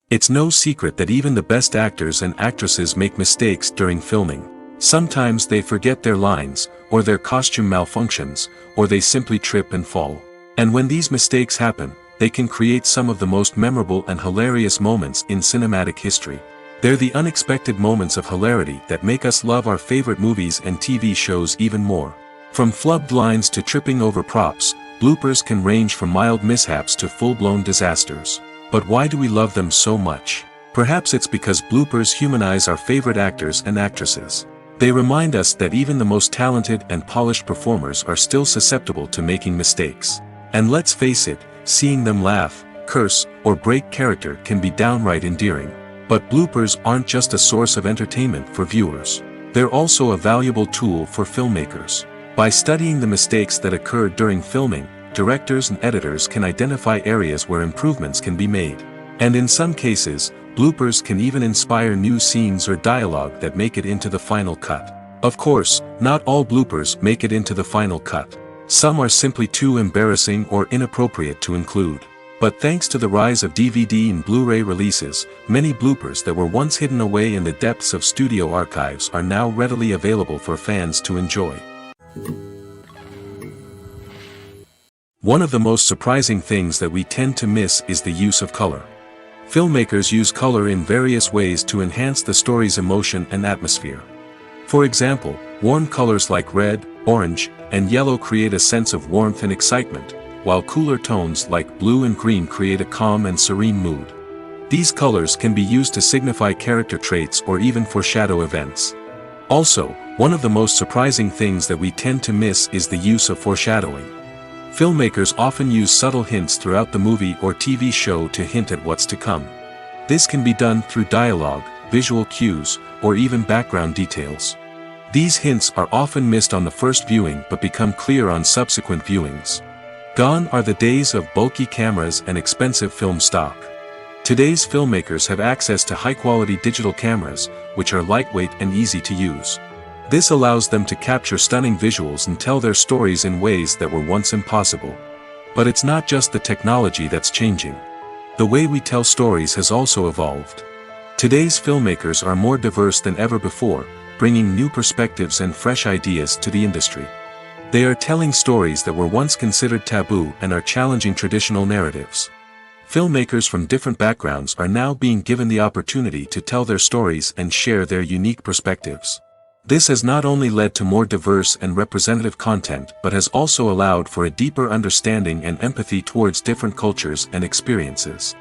It's no secret that even the best actors and actresses make mistakes during filming. Sometimes they forget their lines, or their costume malfunctions, or they simply trip and fall. And when these mistakes happen, they can create some of the most memorable and hilarious moments in cinematic history. They're the unexpected moments of hilarity that make us love our favorite movies and TV shows even more. From flubbed lines to tripping over props, bloopers can range from mild mishaps to full-blown disasters. But why do we love them so much? Perhaps it's because bloopers humanize our favorite actors and actresses. They remind us that even the most talented and polished performers are still susceptible to making mistakes. And let's face it, seeing them laugh, curse, or break character can be downright endearing. But bloopers aren't just a source of entertainment for viewers. They're also a valuable tool for filmmakers. By studying the mistakes that occurred during filming, directors and editors can identify areas where improvements can be made. And in some cases, bloopers can even inspire new scenes or dialogue that make it into the final cut. Of course, not all bloopers make it into the final cut. Some are simply too embarrassing or inappropriate to include. But thanks to the rise of DVD and Blu-ray releases, many bloopers that were once hidden away in the depths of studio archives are now readily available for fans to enjoy. One of the most surprising things that we tend to miss is the use of color. Filmmakers use color in various ways to enhance the story's emotion and atmosphere. For example, warm colors like red, orange, and yellow create a sense of warmth and excitement, while cooler tones like blue and green create a calm and serene mood. These colors can be used to signify character traits or even foreshadow events. Also, one of the most surprising things that we tend to miss is the use of foreshadowing. Filmmakers often use subtle hints throughout the movie or TV show to hint at what's to come. This can be done through dialogue, visual cues, or even background details. These hints are often missed on the first viewing but become clear on subsequent viewings. Gone are the days of bulky cameras and expensive film stock. Today's filmmakers have access to high-quality digital cameras, which are lightweight and easy to use. This allows them to capture stunning visuals and tell their stories in ways that were once impossible. But it's not just the technology that's changing. The way we tell stories has also evolved. Today's filmmakers are more diverse than ever before, bringing new perspectives and fresh ideas to the industry. They are telling stories that were once considered taboo and are challenging traditional narratives. Filmmakers from different backgrounds are now being given the opportunity to tell their stories and share their unique perspectives. This has not only led to more diverse and representative content but has also allowed for a deeper understanding and empathy towards different cultures and experiences.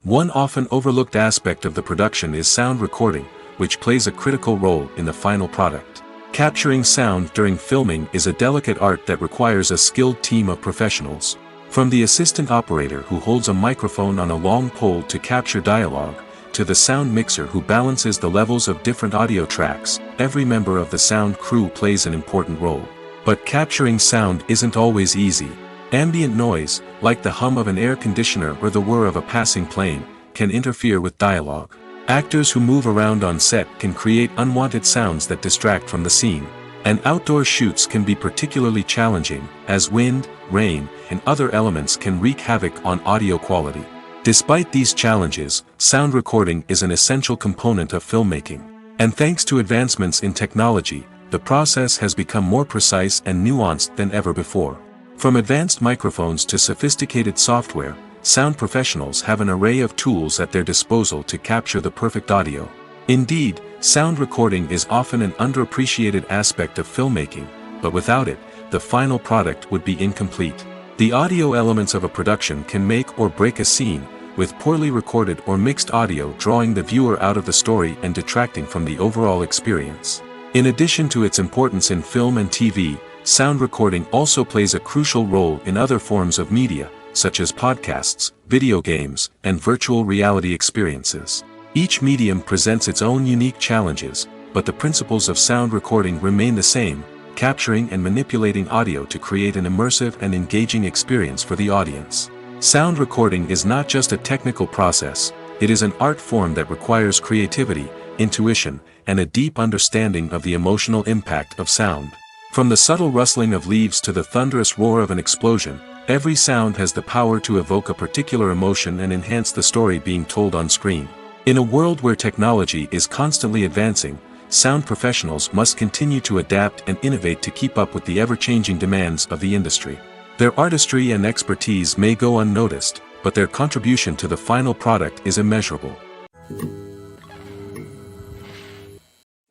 One often overlooked aspect of the production is sound recording, which plays a critical role in the final product. Capturing sound during filming is a delicate art that requires a skilled team of professionals. From the assistant operator who holds a microphone on a long pole to capture dialogue, to the sound mixer who balances the levels of different audio tracks, every member of the sound crew plays an important role. But capturing sound isn't always easy. Ambient noise, like the hum of an air conditioner or the whir of a passing plane, can interfere with dialogue. Actors who move around on set can create unwanted sounds that distract from the scene. And outdoor shoots can be particularly challenging, as wind, rain, and other elements can wreak havoc on audio quality. Despite these challenges, sound recording is an essential component of filmmaking. And thanks to advancements in technology, the process has become more precise and nuanced than ever before. From advanced microphones to sophisticated software, sound professionals have an array of tools at their disposal to capture the perfect audio. Indeed, sound recording is often an underappreciated aspect of filmmaking, but without it, the final product would be incomplete. The audio elements of a production can make or break a scene, with poorly recorded or mixed audio drawing the viewer out of the story and detracting from the overall experience. In addition to its importance in film and TV, sound recording also plays a crucial role in other forms of media, such as podcasts, video games, and virtual reality experiences. Each medium presents its own unique challenges, but the principles of sound recording remain the same, capturing and manipulating audio to create an immersive and engaging experience for the audience. Sound recording is not just a technical process, it is an art form that requires creativity, intuition, and a deep understanding of the emotional impact of sound. From the subtle rustling of leaves to the thunderous roar of an explosion, every sound has the power to evoke a particular emotion and enhance the story being told on screen. In a world where technology is constantly advancing, sound professionals must continue to adapt and innovate to keep up with the ever-changing demands of the industry. Their artistry and expertise may go unnoticed, but their contribution to the final product is immeasurable.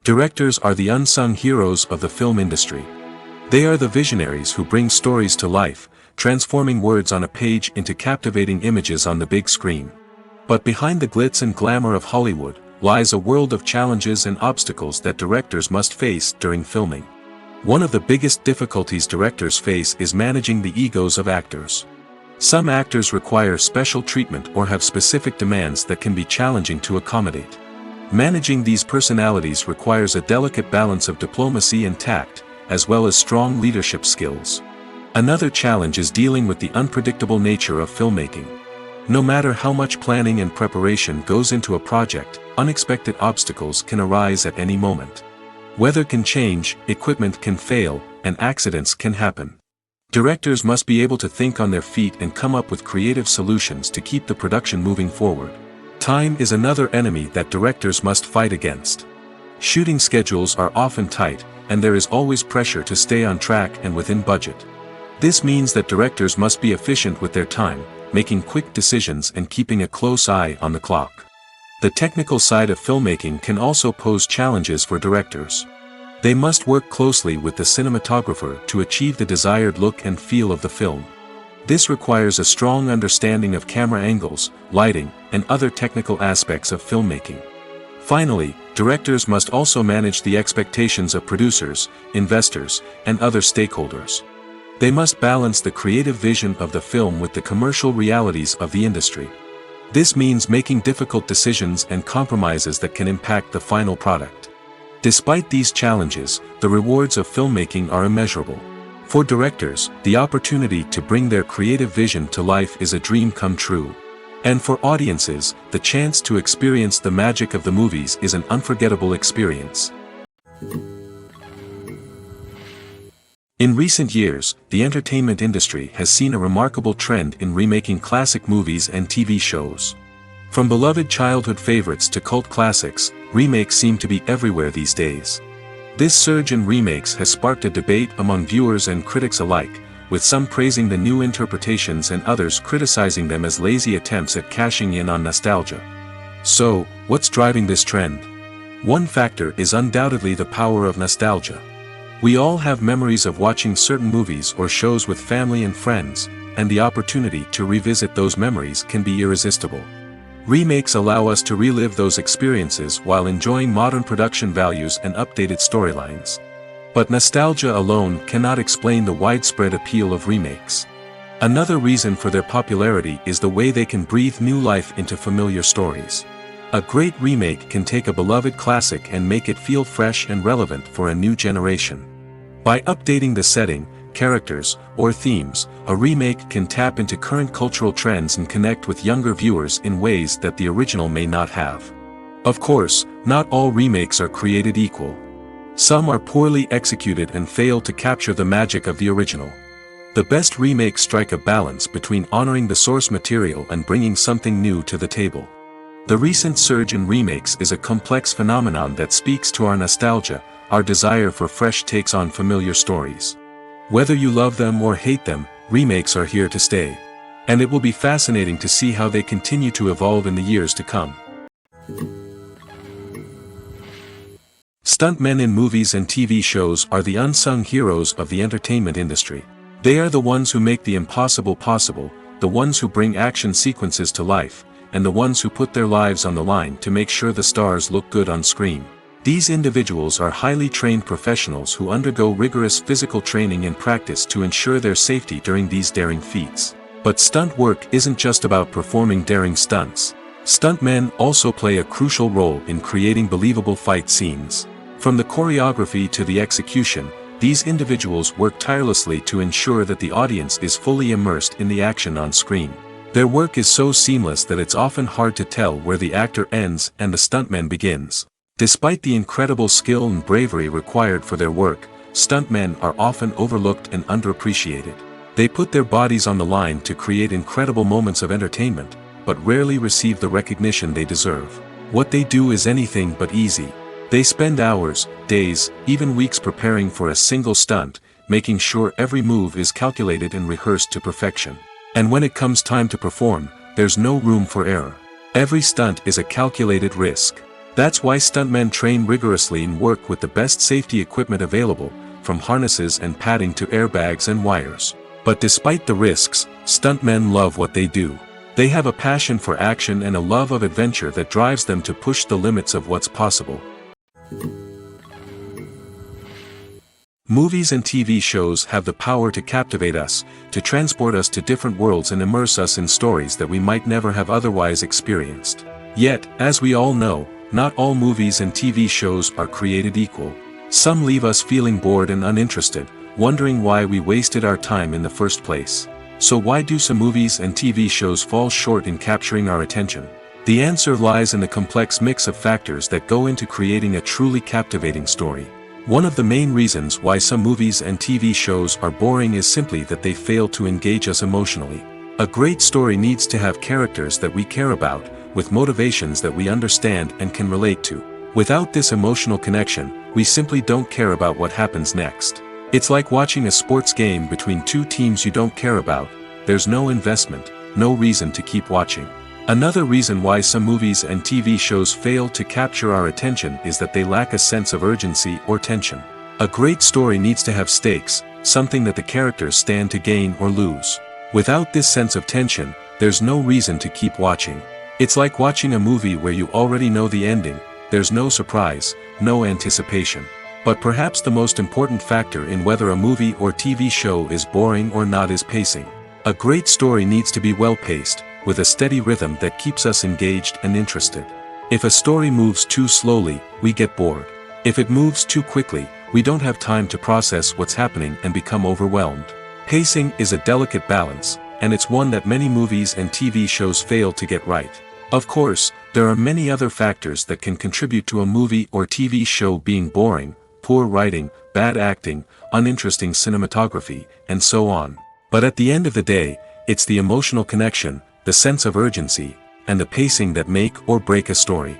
Directors are the unsung heroes of the film industry. They are the visionaries who bring stories to life, transforming words on a page into captivating images on the big screen. But behind the glitz and glamour of Hollywood, lies a world of challenges and obstacles that directors must face during filming. One of the biggest difficulties directors face is managing the egos of actors. Some actors require special treatment or have specific demands that can be challenging to accommodate. Managing these personalities requires a delicate balance of diplomacy and tact, as well as strong leadership skills. Another challenge is dealing with the unpredictable nature of filmmaking. No matter how much planning and preparation goes into a project, unexpected obstacles can arise at any moment. Weather can change, equipment can fail, and accidents can happen. Directors must be able to think on their feet and come up with creative solutions to keep the production moving forward. Time is another enemy that directors must fight against. Shooting schedules are often tight, and there is always pressure to stay on track and within budget. This means that directors must be efficient with their time, making quick decisions and keeping a close eye on the clock. The technical side of filmmaking can also pose challenges for directors. They must work closely with the cinematographer to achieve the desired look and feel of the film. This requires a strong understanding of camera angles, lighting, and other technical aspects of filmmaking. Finally, directors must also manage the expectations of producers, investors, and other stakeholders. They must balance the creative vision of the film with the commercial realities of the industry. This means making difficult decisions and compromises that can impact the final product. Despite these challenges, the rewards of filmmaking are immeasurable. For directors, the opportunity to bring their creative vision to life is a dream come true. And for audiences, the chance to experience the magic of the movies is an unforgettable experience. In recent years, the entertainment industry has seen a remarkable trend in remaking classic movies and TV shows. From beloved childhood favorites to cult classics, remakes seem to be everywhere these days. This surge in remakes has sparked a debate among viewers and critics alike, with some praising the new interpretations and others criticizing them as lazy attempts at cashing in on nostalgia. So, what's driving this trend? One factor is undoubtedly the power of nostalgia. We all have memories of watching certain movies or shows with family and friends, and the opportunity to revisit those memories can be irresistible. Remakes allow us to relive those experiences while enjoying modern production values and updated storylines. But nostalgia alone cannot explain the widespread appeal of remakes. Another reason for their popularity is the way they can breathe new life into familiar stories. A great remake can take a beloved classic and make it feel fresh and relevant for a new generation. By updating the setting, characters, or themes, a remake can tap into current cultural trends and connect with younger viewers in ways that the original may not have. Of course, not all remakes are created equal. Some are poorly executed and fail to capture the magic of the original. The best remakes strike a balance between honoring the source material and bringing something new to the table. The recent surge in remakes is a complex phenomenon that speaks to our nostalgia, our desire for fresh takes on familiar stories. Whether you love them or hate them, remakes are here to stay. And it will be fascinating to see how they continue to evolve in the years to come. Stuntmen in movies and TV shows are the unsung heroes of the entertainment industry. They are the ones who make the impossible possible, the ones who bring action sequences to life, and the ones who put their lives on the line to make sure the stars look good on screen. These individuals are highly trained professionals who undergo rigorous physical training and practice to ensure their safety during these daring feats. But stunt work isn't just about performing daring stunts. Stuntmen also play a crucial role in creating believable fight scenes. From the choreography to the execution, these individuals work tirelessly to ensure that the audience is fully immersed in the action on screen. Their work is so seamless that it's often hard to tell where the actor ends and the stuntman begins. Despite the incredible skill and bravery required for their work, stuntmen are often overlooked and underappreciated. They put their bodies on the line to create incredible moments of entertainment, but rarely receive the recognition they deserve. What they do is anything but easy. They spend hours, days, even weeks preparing for a single stunt, making sure every move is calculated and rehearsed to perfection. And when it comes time to perform, there's no room for error. Every stunt is a calculated risk. That's why stuntmen train rigorously and work with the best safety equipment available, from harnesses and padding to airbags and wires. But despite the risks, stuntmen love what they do. They have a passion for action and a love of adventure that drives them to push the limits of what's possible. Movies and TV shows have the power to captivate us, to transport us to different worlds and immerse us in stories that we might never have otherwise experienced. Yet, as we all know, not all movies and TV shows are created equal. Some leave us feeling bored and uninterested, wondering why we wasted our time in the first place. So why do some movies and TV shows fall short in capturing our attention? The answer lies in the complex mix of factors that go into creating a truly captivating story. One of the main reasons why some movies and TV shows are boring is simply that they fail to engage us emotionally. A great story needs to have characters that we care about, with motivations that we understand and can relate to. Without this emotional connection, we simply don't care about what happens next. It's like watching a sports game between two teams you don't care about. There's no investment, no reason to keep watching. Another reason why some movies and TV shows fail to capture our attention is that they lack a sense of urgency or tension. A great story needs to have stakes, something that the characters stand to gain or lose. Without this sense of tension, there's no reason to keep watching. It's like watching a movie where you already know the ending. There's no surprise, no anticipation. But perhaps the most important factor in whether a movie or TV show is boring or not is pacing. A great story needs to be well-paced, with a steady rhythm that keeps us engaged and interested. If a story moves too slowly, we get bored. If it moves too quickly, we don't have time to process what's happening and become overwhelmed. Pacing is a delicate balance, and it's one that many movies and TV shows fail to get right. Of course, there are many other factors that can contribute to a movie or TV show being boring: poor writing, bad acting, uninteresting cinematography, and so on. But at the end of the day, it's the emotional connection, the sense of urgency, and the pacing that make or break a story.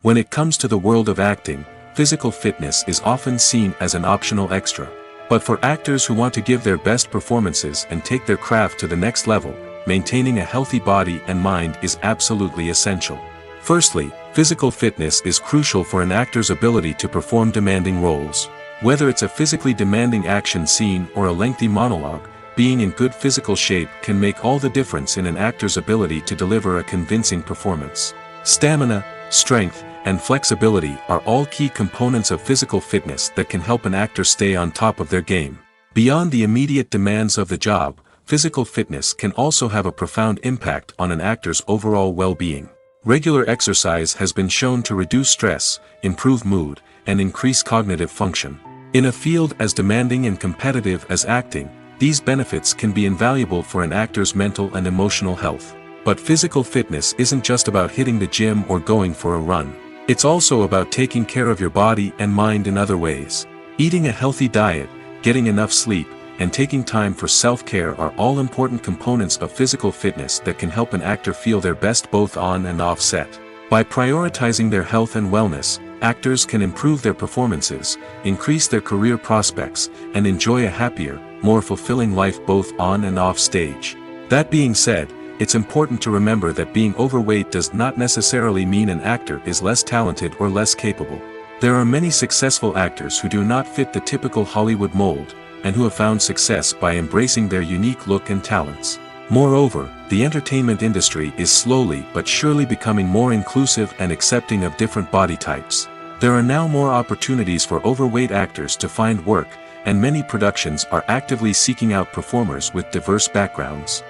When it comes to the world of acting, physical fitness is often seen as an optional extra. But for actors who want to give their best performances and take their craft to the next level, maintaining a healthy body and mind is absolutely essential. Firstly, physical fitness is crucial for an actor's ability to perform demanding roles. Whether it's a physically demanding action scene or a lengthy monologue, being in good physical shape can make all the difference in an actor's ability to deliver a convincing performance. Stamina, strength, and flexibility are all key components of physical fitness that can help an actor stay on top of their game. Beyond the immediate demands of the job, physical fitness can also have a profound impact on an actor's overall well-being. Regular exercise has been shown to reduce stress, improve mood, and increase cognitive function. In a field as demanding and competitive as acting, these benefits can be invaluable for an actor's mental and emotional health. But physical fitness isn't just about hitting the gym or going for a run. It's also about taking care of your body and mind in other ways. Eating a healthy diet, getting enough sleep, and taking time for self-care are all important components of physical fitness that can help an actor feel their best both on and off set. By prioritizing their health and wellness, actors can improve their performances, increase their career prospects, and enjoy a happier, more fulfilling life both on and off stage. That being said, it's important to remember that being overweight does not necessarily mean an actor is less talented or less capable. There are many successful actors who do not fit the typical Hollywood mold, and who have found success by embracing their unique look and talents. Moreover, the entertainment industry is slowly but surely becoming more inclusive and accepting of different body types. There are now more opportunities for overweight actors to find work, and many productions are actively seeking out performers with diverse backgrounds.